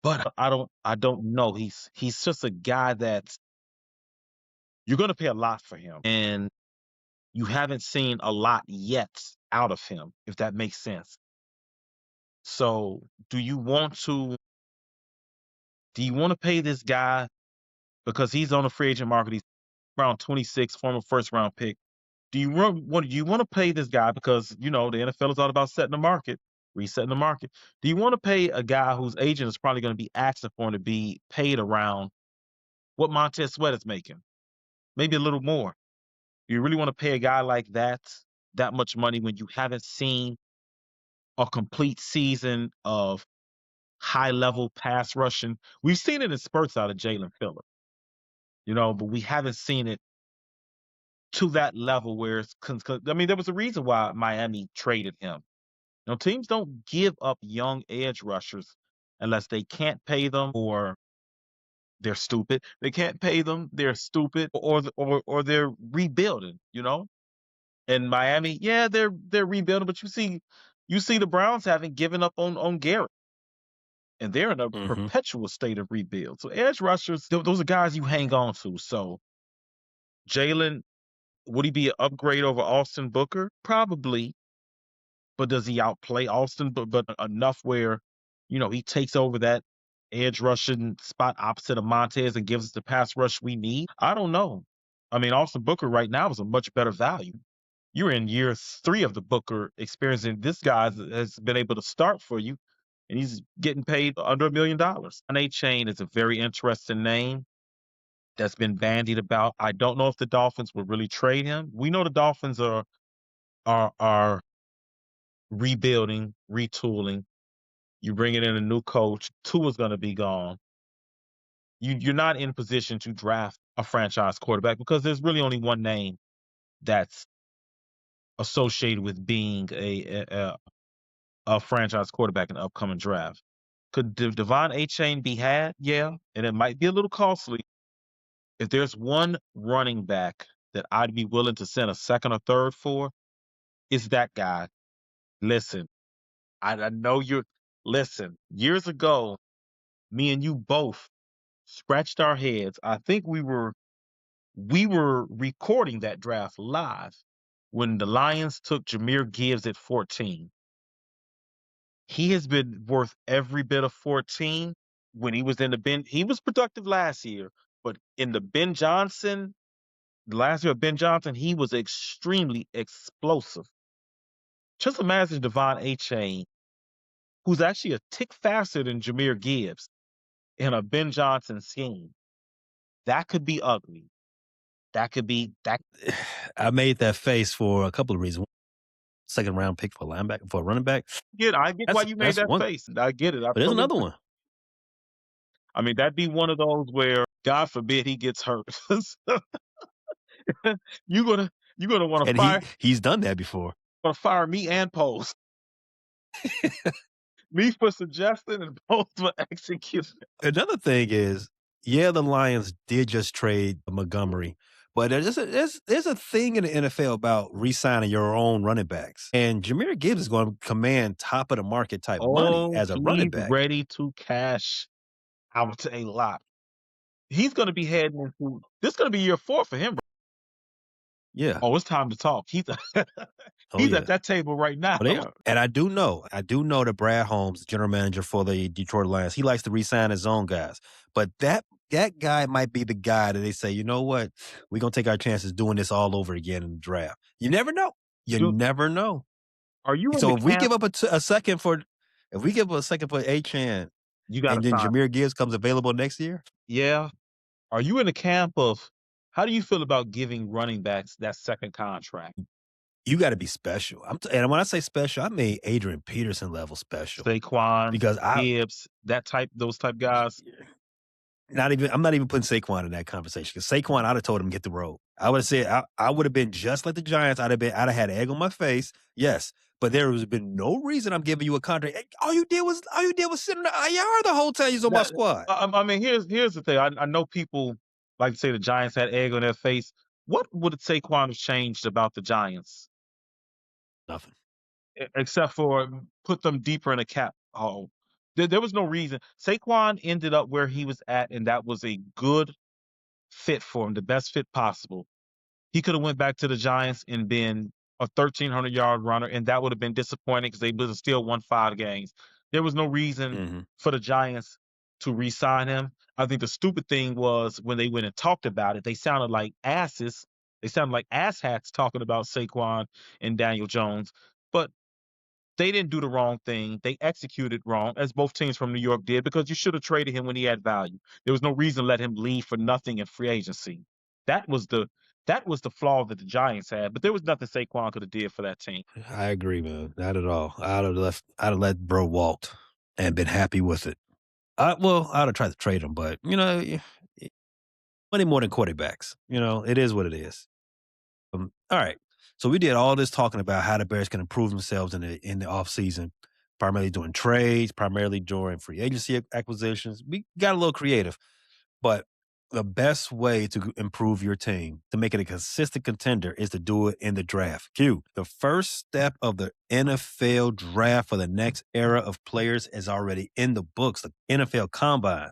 but I don't know. He's just a guy that you're going to pay a lot for him, and you haven't seen a lot yet out of him, if that makes sense. So, do you want to pay this guy because he's on the free agent market? He's around 26, former first round pick. Do you want to pay this guy because the NFL is all about setting the market, resetting the market? Do you want to pay a guy whose agent is probably going to be asking for him to be paid around what Montez Sweat is making? Maybe a little more. Do you really want to pay a guy like that much money when you haven't seen a complete season of high level pass rushing? We've seen it in spurts out of Jalen Phillips, but we haven't seen it to that level where it's. I mean, there was a reason why Miami traded him. Now, teams don't give up young edge rushers unless they can't pay them or they're stupid. They can't pay them, they're stupid, or they're rebuilding, you know? In Miami, yeah, they're rebuilding, but you see the Browns haven't given up on Garrett, and they're in a Mhm. perpetual state of rebuild. So edge rushers, those are guys you hang on to. So Jalen, would he be an upgrade over Austin Booker? Probably, but does he outplay Austin? But enough where, he takes over that edge rushing spot opposite of Montez and gives us the pass rush we need? I don't know. I mean, Austin Booker right now is a much better value. You're in year 3 of the Booker experience, and this guy has been able to start for you, and he's getting paid under $1 million. A Chain is a very interesting name that's been bandied about. I don't know if the Dolphins will really trade him. We know the Dolphins are rebuilding, retooling. You bring in a new coach. Tua's going to be gone. You're not in position to draft a franchise quarterback because there's really only one name that's associated with being a franchise quarterback in the upcoming draft. Could Devon A. Chain be had? Yeah, and it might be a little costly. If there's one running back that I'd be willing to send a second or third for, it's that guy. Listen, I know you're. Listen, years ago, me and you both scratched our heads. I think we were recording that draft live when the Lions took Jahmyr Gibbs at 14. He has been worth every bit of 14 when he was in the Ben. He was productive last year, but in the last year of Ben Johnson, he was extremely explosive. Just imagine Devon A. Chain, who's actually a tick faster than Jahmyr Gibbs in a Ben Johnson scheme. That could be ugly. That could be that. I made that face for a couple of reasons. Second round pick for linebacker for a running back. I get why you made That's that one. face. I get it. I But there's totally another agree. one. I mean, that'd be one of those where, God forbid, he gets hurt. you're gonna you're gonna want to And he's done that before. fire me and Pose. Me for suggesting and Pose for executing. Another thing is, yeah, the Lions did just trade Montgomery, but there's a thing in the NFL about re-signing your own running backs. And Jahmyr Gibbs is going to command top of the market type money Oh, as a running he's back. ready to cash out a lot. He's gonna be heading into this. Gonna be year 4 for him. Yeah. Oh, it's time to talk. He's Oh he's at yeah. that table right now. But and I do know that Brad Holmes, general manager for the Detroit Lions, he likes to re-sign his own guys. But that guy might be the guy that they say, you know what, we're gonna take our chances doing this all over again in the draft. You never know. You Do, never know. are you in the So if we camp? give up a second for, if we give up a second for Chan, You got to and then sign. Jahmyr Gibbs comes available next year, Yeah. Are you in the camp of how do you feel about giving running backs that second contract? you got to be special. And when I say special, I mean Adrian Peterson level special Saquon, because Gibbs, those type guys. I'm not even putting Saquon in that conversation because Saquon, I'd have told him to get the road. I would have said I would have been just like the Giants. I'd have had egg on my face. Yes. But there has been no reason I'm giving you a contract. All you did was sit in the IR the whole time you was on my That, squad. I mean, here's the thing. I know people like to say the Giants had egg on their face. What would Saquon have changed about the Giants, Nothing. except for put them deeper in a cap hole? There was no reason. Saquon ended up where he was at, and that was a good fit for him, the best fit possible. He could have went back to the Giants and been a 1,300-yard runner, and that would have been disappointing because they would have still won 5 games. There was no reason Mm-hmm. for the Giants to re-sign him. I think the stupid thing was when they went and talked about it, they sounded like asses. They sounded like asshats talking about Saquon and Daniel Jones. But they didn't do the wrong thing. They executed wrong, as both teams from New York did, because you should have traded him when he had value. There was no reason to let him leave for nothing in free agency. That was the that was the flaw that the Giants had, but there was nothing Saquon could have did for that team. I agree, man. Not at all. I'd have let bro Walt and been happy with it. I'd have tried to trade him, but money more than quarterbacks. It is what it is. All right. So we did all this talking about how the Bears can improve themselves in the offseason, primarily doing trades, primarily during free agency acquisitions. We got a little creative, but the best way to improve your team, to make it a consistent contender, is to do it in the draft. Q, the first step of the NFL draft for the next era of players is already in the books, the NFL Combine.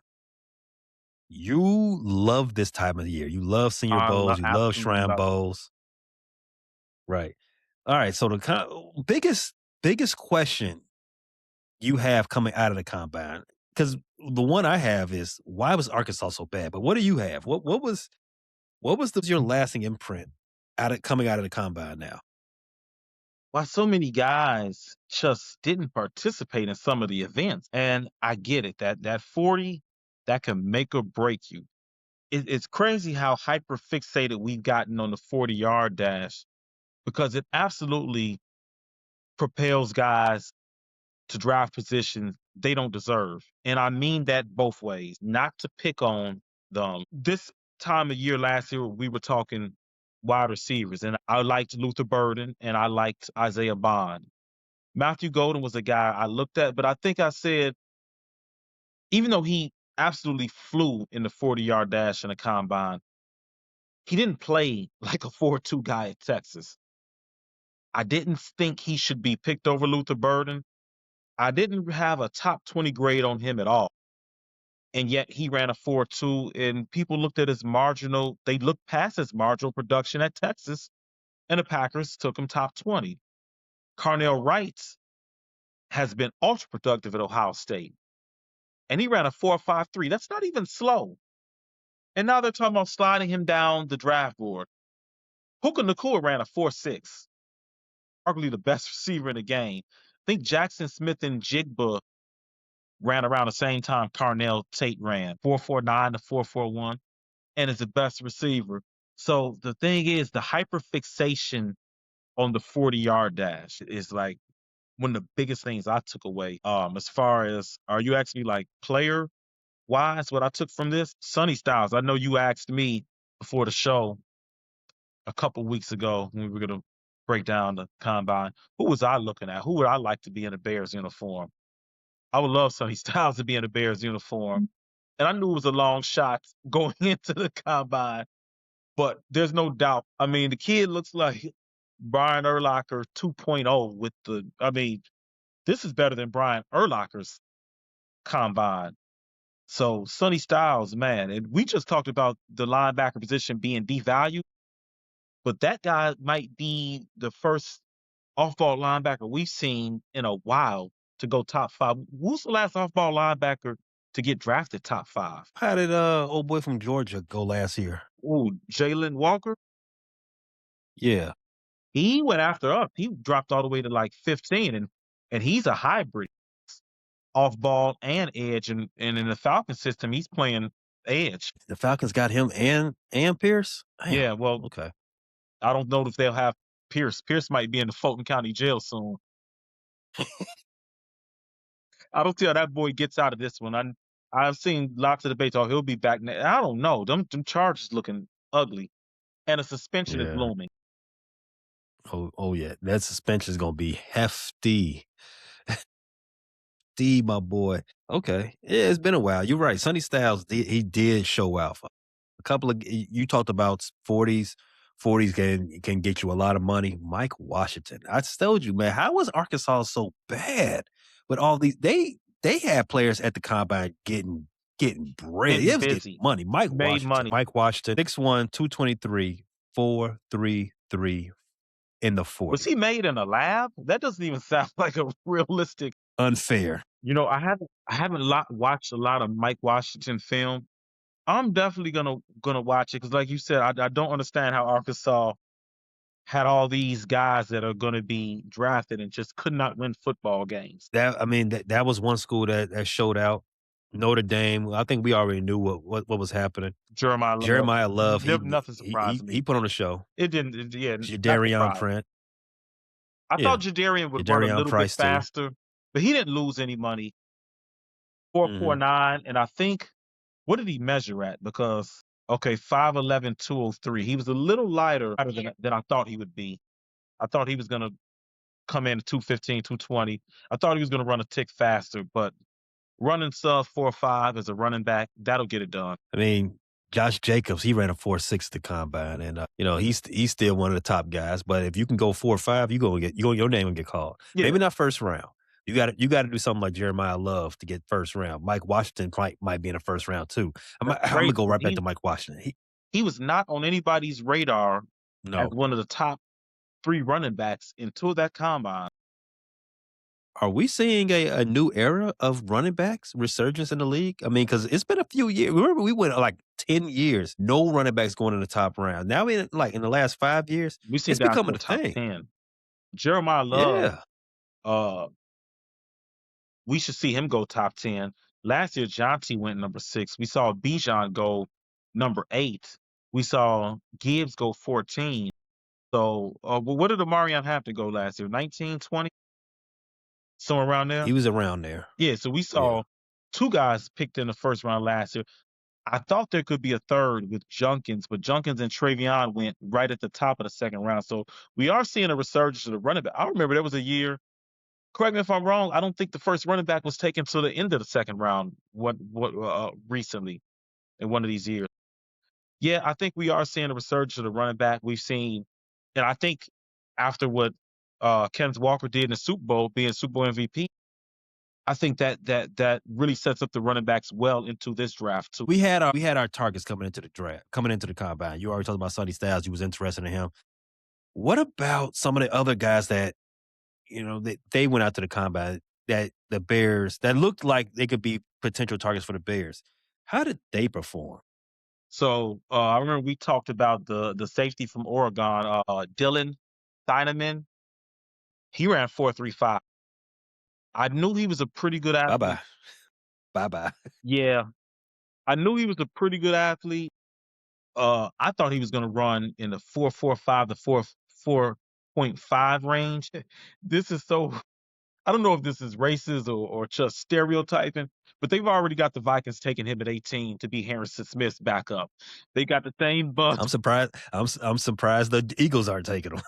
You love this time of the year. You love Senior Bowls. You love absolutely Shrine love it. Bowls. Right. All right. So the biggest question you have coming out of the combine, because the one I have is, why was Arkansas so bad? But what do you have? What was your lasting imprint coming out of the combine now? Why so many guys just didn't participate in some of the events. And I get it. That 40, that can make or break you. It's crazy how hyper fixated we've gotten on the 40-yard dash because it absolutely propels guys to draft positions they don't deserve. And I mean that both ways, not to pick on them. This time of year last year, we were talking wide receivers, and I liked Luther Burden and I liked Isaiah Bond. Matthew Golden was a guy I looked at, but I think I said, even though he absolutely flew in the 40-yard dash in the combine, he didn't play like a 4.2 guy at Texas. I didn't think he should be picked over Luther Burden. I didn't have a top 20 grade on him at all. And yet he ran a 4.2, and people looked at his marginal, they looked past his marginal production at Texas, and the Packers took him top 20. Carnell Wright has been ultra productive at Ohio State, and he ran a 4.53. That's not even slow. And now they're talking about sliding him down the draft board. Puka Nacua ran a 4.6, arguably the best receiver in the game. I think Jackson Smith and Jigba ran around the same time Carnell Tate ran, 4.49 to 4.41, and is the best receiver. So the thing is, the hyperfixation on the 40-yard dash is like one of the biggest things I took away. As far as, are you asking me like player wise, what I took from this? Sonny Styles. I know you asked me before the show a couple weeks ago when we were going to break down the combine. Who was I looking at? Who would I like to be in a Bears uniform? I would love Sonny Styles to be in a Bears uniform. And I knew it was a long shot going into the combine, but there's no doubt. I mean, the kid looks like Brian Urlacher 2.0 with this is better than Brian Urlacher's combine. So Sonny Styles, man, and we just talked about the linebacker position being devalued, but that guy might be the first off-ball linebacker we've seen in a while to go top 5. Who's the last off-ball linebacker to get drafted top 5? How did old boy from Georgia go last year? Ooh, Jalen Walker. Yeah. He went after up. He dropped all the way to like 15, and he's a hybrid, off ball and edge. And in the Falcon system, he's playing edge. The Falcons got him and Pierce? Damn. Yeah, well, Okay. I don't know if they'll have Pierce. Pierce might be in the Fulton County Jail soon. I don't see how that boy gets out of this one. I've seen lots of debates. Oh, he'll be back. I don't know. Them charges looking ugly, and a suspension is Yeah. looming. Oh yeah. That suspension is gonna be hefty. D, my boy. Okay. Yeah, it's been a while. You're right. Sonny Styles, he did show out. A couple of, you talked about 40s. 40s can get you a lot of money. Mike Washington. I told you, man, how was Arkansas so bad with all these? They had players at the combine getting bread. Getting It was getting busy. money. Made money. Mike Washington, 6'1", 223, 4.33 in the Was 40. he made in a lab? That doesn't even sound like a realistic. Unfair. You know, I haven't watched a lot of Mike Washington film. I'm definitely gonna watch it because, like you said, I don't understand how Arkansas had all these guys that are gonna be drafted and just could not win football games. That was one school that showed out. Notre Dame. I think we already knew what was happening. Jeremiah Love, Jeremiah Love. nothing surprised me. He put on a show. It didn't. Yeah, not Jadarian surprised. Print. I Yeah. thought Jadarian would run a Jadarian little bit Price too. faster, but he didn't lose any money. 4.49, and I think, what did he measure at? Because, okay, 5'11", 203. He was a little lighter than I thought he would be. I thought he was going to come in at 215, 220. I thought he was going to run a tick faster, but running sub 4.5 as a running back, that'll get it done. I mean, Josh Jacobs, he ran a 4.6 at the combine, and he's still one of the top guys. But if you can go 4.5, your name will get called. Yeah, Maybe not first round. You got to do something like Jeremiah Love to get first round. Mike Washington might be in the first round too. I'm that's gonna go crazy. right back to Mike Washington. He was not on anybody's radar as No, one of the top 3 running backs until that combine. are we seeing a new era of running backs resurgence in the league? I mean, because it's been a few years. Remember, we went like 10 years, no running backs going in the top round. Now, in the last 5 years, We've seen it's guys go becoming a top thing. 10. Jeremiah Love, Yeah. uh, we should see him go top 10. Last year, Jonty went number 6. We saw Bijan go number 8. We saw Gibbs go 14. So, what did Amarion have to go last year? 19, 20? Somewhere around there? He was around there. Yeah, so we Yeah. saw 2 guys picked in the first round last year. I thought there could be a third with Junkins, but Junkins and Travion went right at the top of the second round. So we are seeing a resurgence of the running back. I remember there was a year, correct me if I'm wrong, I don't think the first running back was taken to the end of the second round recently in one of these years. Yeah, I think we are seeing a resurgence of the running back. We've seen, and I think after what Kenneth Walker did in the Super Bowl, being Super Bowl MVP, I think that really sets up the running backs well into this draft too. We had our targets coming into the draft, coming into the combine. You already talked about Sonny Styles. You was interested in him. What about some of the other guys that, they went out to the combine, that the Bears, that looked like they could be potential targets for the Bears? How did they perform? So I remember we talked about the safety from Oregon, Dylan Steineman. He ran 4.35. I knew he was a pretty good Bye athlete. bye. Bye bye. Yeah, I knew he was a pretty good athlete. I thought he was going to run in the 4.45 to 4.5 range. This is so. I don't know if this is racist or just stereotyping, but they've already got the Vikings taking him at 18 to be Harrison Smith's backup. They got the same buzz. I'm surprised. I'm surprised the Eagles aren't taking him.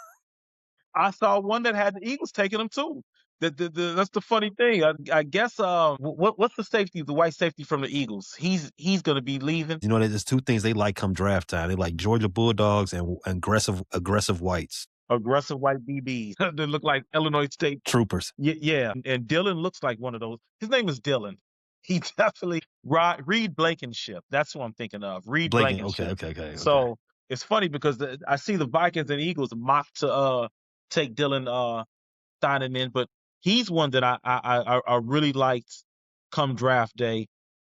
I saw one that had the Eagles taking him too. That's the funny thing. I guess what's the safety, the white safety from the Eagles? He's going to be leaving. There's 2 things they like come draft time. They like Georgia Bulldogs and aggressive whites. Aggressive white DBs that look like Illinois State Troopers. Yeah, and Dylan looks like one of those. His name is Dylan. He definitely Reed Blankenship. That's what I'm thinking of. Reed Blinken. Okay, Blankenship. okay. So it's funny because I see the Vikings and Eagles mock to take Dylan Steineman, but he's one that I really liked come draft day.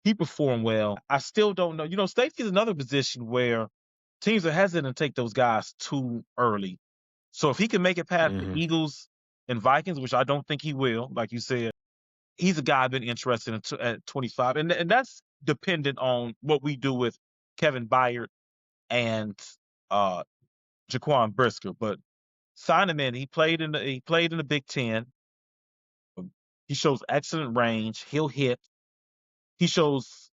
He performed well. I still don't know. Safety is another position where teams are hesitant to take those guys too early. So if he can make it past the Eagles and Vikings, which I don't think he will, like you said, he's a guy I've been interested in at 25, and that's dependent on what we do with Kevin Byard and Jaquan Brisker. But Sineman, he played in the Big Ten. He shows excellent range. He'll hit. He shows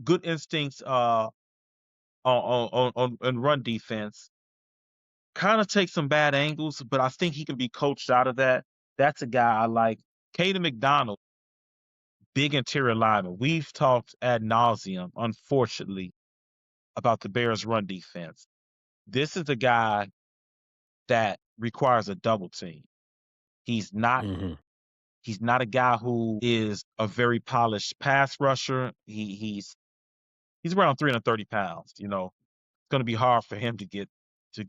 good instincts on run defense. Kind of takes some bad angles, but I think he can be coached out of that. That's a guy I like. Caden McDonald, big interior lineman. We've talked ad nauseum, unfortunately, about the Bears' run defense. This is a guy that requires a double team. He's not he's not a guy who is a very polished pass rusher. He's around 330 pounds. It's going to be hard for him to get to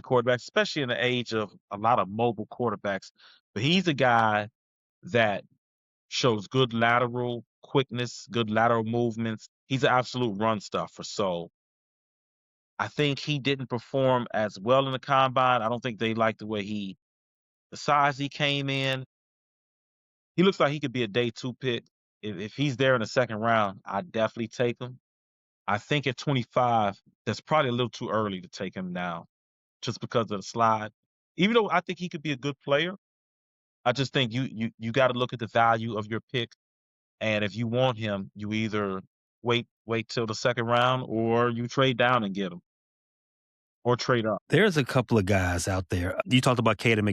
quarterbacks, especially in the age of a lot of mobile quarterbacks. But he's a guy that shows good lateral quickness, good lateral movements. He's an absolute run stuffer. So I think he didn't perform as well in the combine. I don't think they liked the size he came in. He looks like he could be a day 2 pick. If he's there in the second round, I'd definitely take him. I think at 25, that's probably a little too early to take him now, just because of the slide. Even though I think he could be a good player, I just think you got to look at the value of your pick. And if you want him, you either wait till the second round or you trade down and get him. or trade up. There's a couple of guys out there. You talked about Caden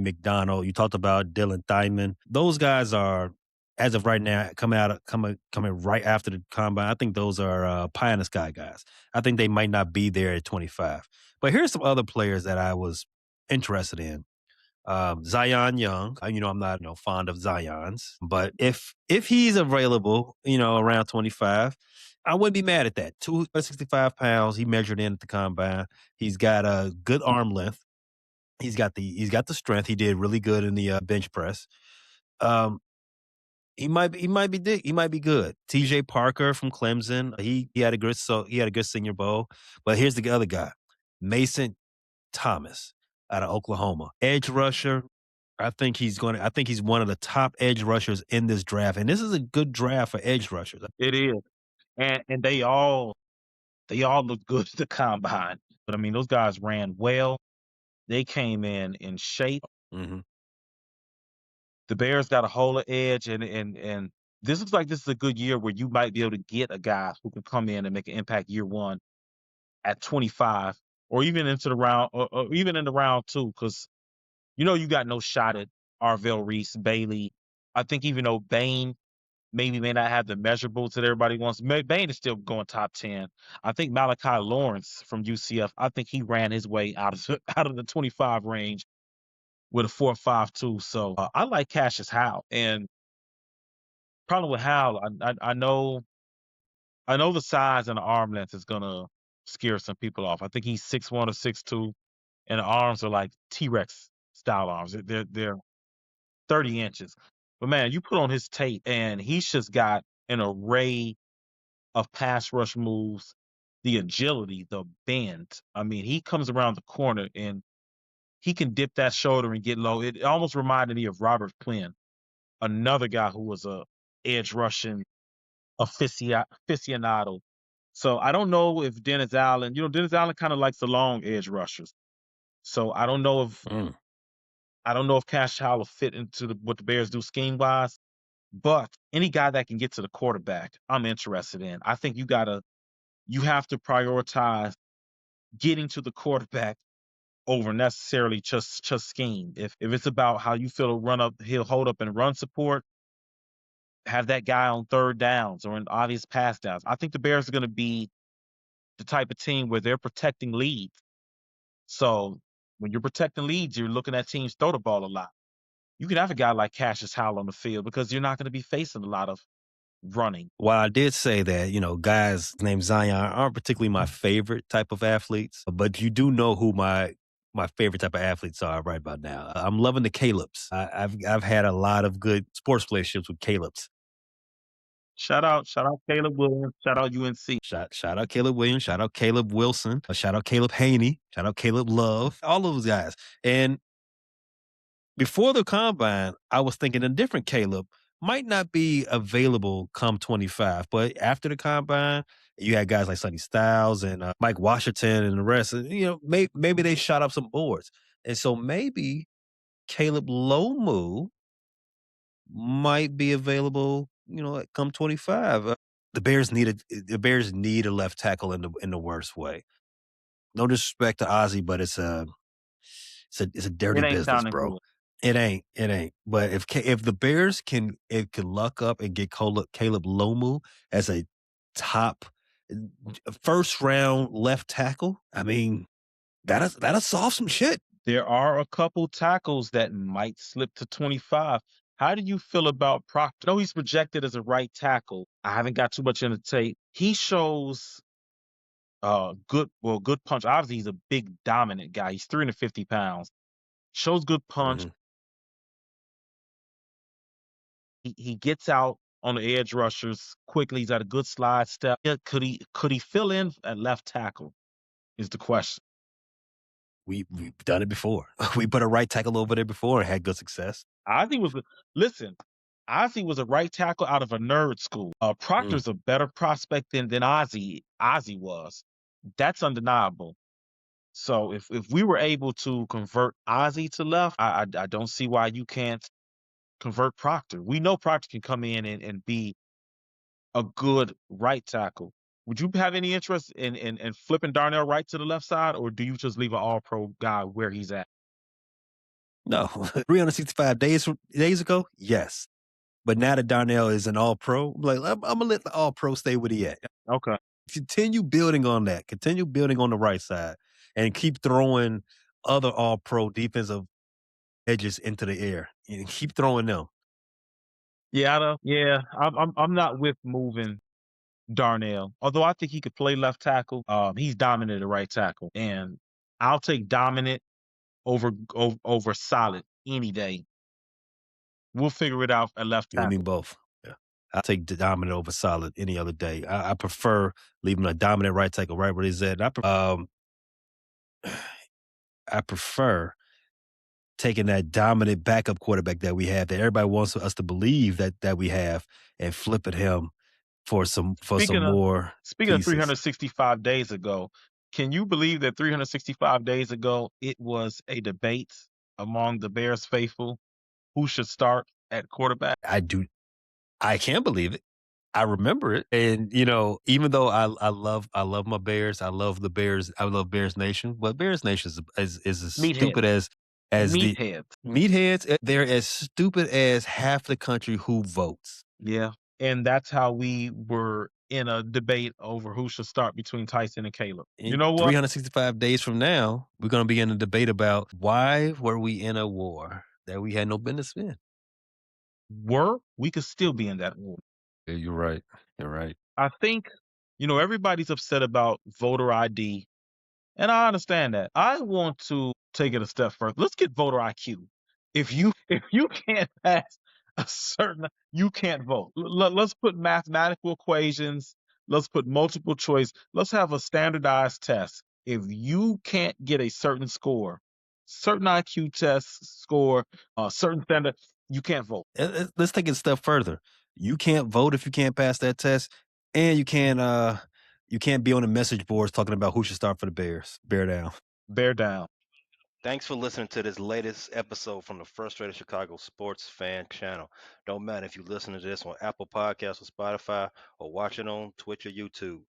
McDonald. You talked about Dylan Diamond. Those guys are, as of right now, coming right after the combine. I think those are pie in the sky guys. I think they might not be there at 25. But here's some other players that I was interested in. Zion Young. I'm not fond of Zion's, but if he's available, around 25, I wouldn't be mad at that. 265 pounds. He measured in at the combine. He's got a good arm length. He's got the strength. He did really good in the bench press. Um, he might be good. T.J. Parker from Clemson. He had a good Senior Bowl. But here's the other guy, Mason Thomas out of Oklahoma, edge rusher. I think he's one of the top edge rushers in this draft, and this is a good draft for edge rushers. It is, and they all look good at the combine. But I mean, those guys ran well. They came in shape. Mhm. The Bears got a hold of edge, and this looks like this is a good year where you might be able to get a guy who can come in and make an impact year one at 25, or even into the round, or even in the round two, because you got no shot at Arvell Reese, Bailey. I think even though Bain maybe may not have the measurables that everybody wants, Bain is still going top 10. I think Malachi Lawrence from UCF, I think he ran his way out of out of the 25 range with a 4.52. So I like Cassius Howe, and problem with Howe, I know the size and the arm length is gonna scare some people off. I think he's 6'1" or 6'2", and the arms are like T-Rex style arms. They're 30 inches. But man, you put on his tape, and he's just got an array of pass rush moves, the agility, the bend. I mean, he comes around the corner and he can dip that shoulder and get low. It almost reminded me of Robert Quinn, another guy who was a edge rushing aficionado. So I don't know if Dennis Allen kind of likes the long edge rushers. So Mm. I don't know if Cash Howell will fit into what the Bears do scheme wise. But any guy that can get to the quarterback, I'm interested in. I think you have to prioritize getting to the quarterback over necessarily just scheme. If it's about how you feel to run up, he'll hold up and run support, have that guy on third downs or in obvious pass downs. I think the Bears are going to be the type of team where they're protecting leads. So when you're protecting leads, you're looking at teams throw the ball a lot. You can have a guy like Cassius Howell on the field because you're not going to be facing a lot of running. While I did say that, guys named Zion aren't particularly my favorite type of athletes, but you do know who my favorite type of athletes are right about now. I'm loving the Caleb's. I've had a lot of good sports relationships with Caleb's. Shout out Caleb Williams, shout out UNC. Shout out Caleb Williams, shout out Caleb Wilson, shout out Caleb Haney, shout out Caleb Love, all those guys. And before the combine, I was thinking a different Caleb might not be available come 25, but after the combine, you had guys like Sonny Styles and Mike Washington and the rest. And, maybe they shot up some boards, and so maybe Caleb Lomu might be available. Come 25. The Bears need a left tackle in the worst way. No disrespect to Ozzy, but it's a dirty It ain't business, sounding bro. good. It ain't. But if the Bears can luck up and get Caleb Lomu as a top first round left tackle, I mean that'll solve some shit. There are a couple tackles that might slip to 25. How do you feel about Proctor? I know he's projected as a right tackle. I haven't got too much in the tape. He shows good punch. Obviously, he's a big dominant guy. He's 350 pounds. Shows good punch. Mhm. He gets out on the edge rushers quickly. He's got a good slide step. Yeah, could he fill in at left tackle? Is the question. We've done it before. We put a right tackle over there before and had good success. Ozzie was listen. Ozzie was a right tackle out of a nerd school. Mm. Proctor's a better prospect than Ozzie was. That's undeniable. So if we were able to convert Ozzie to left, I don't see why you can't convert Proctor. We know Proctor can come in and be a good right tackle. Would you have any interest in flipping Darnell Wright to the left side, or do you just leave an All Pro guy where he's at? No, 365 days ago, yes. But now that Darnell is an All Pro, I'm gonna let the All Pro stay where he at. Okay. Continue building on that. Continue building on the right side, and keep throwing other All Pro defensive edges into the air. And keep throwing them. Yeah, I don't, yeah, I'm not with moving Darnell. Although I think he could play left tackle. He's dominant at right tackle, and I'll take dominant over solid any day. We'll figure it out at left You mean tackle. both? Yeah, I'll take the dominant over solid any other day. I prefer leaving a dominant right tackle right where he's at. I prefer taking that dominant backup quarterback that we have, that everybody wants us to believe that we have, and flipping him for some Speaking of more speaking of pieces. 365 days ago, can you believe that 365 days ago it was a debate among the Bears faithful who should start at quarterback? I can't believe it. I remember it, and even though I love my Bears, I love the Bears, I love Bears Nation, but Bears Nation is as Meathead. stupid as the Meathead. meatheads. They're as stupid as half the country who votes. Yeah. And that's how we were in a debate over who should start between Tyson and Caleb. You In know what? 365 days from now, we're going to be in a debate about why were we in a war that we had no business in. We could still be in that war. Yeah, you're right. You're right. I think, everybody's upset about voter ID, and I understand that. I want to take it a step further. Let's get voter IQ. If you can't pass a certain, you can't vote. Let's put mathematical equations. Let's put multiple choice. Let's have a standardized test. If you can't get a certain score, certain IQ test score, a certain standard, you can't vote. Let's take it a step further. You can't vote if you can't pass that test, and you can't be on the message boards talking about who should start for the Bears. Bear down. Bear down. Thanks for listening to this latest episode from the Frustrated Chicago Sports Fan Channel. Don't matter if you listen to this on Apple Podcasts or Spotify, or watch it on Twitch or YouTube.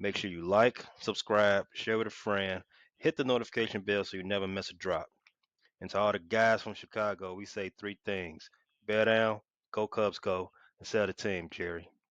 Make sure you like, subscribe, share with a friend, hit the notification bell so you never miss a drop. And to all the guys from Chicago, we say three things: bear down, go Cubs go, and sell the team, Jerry.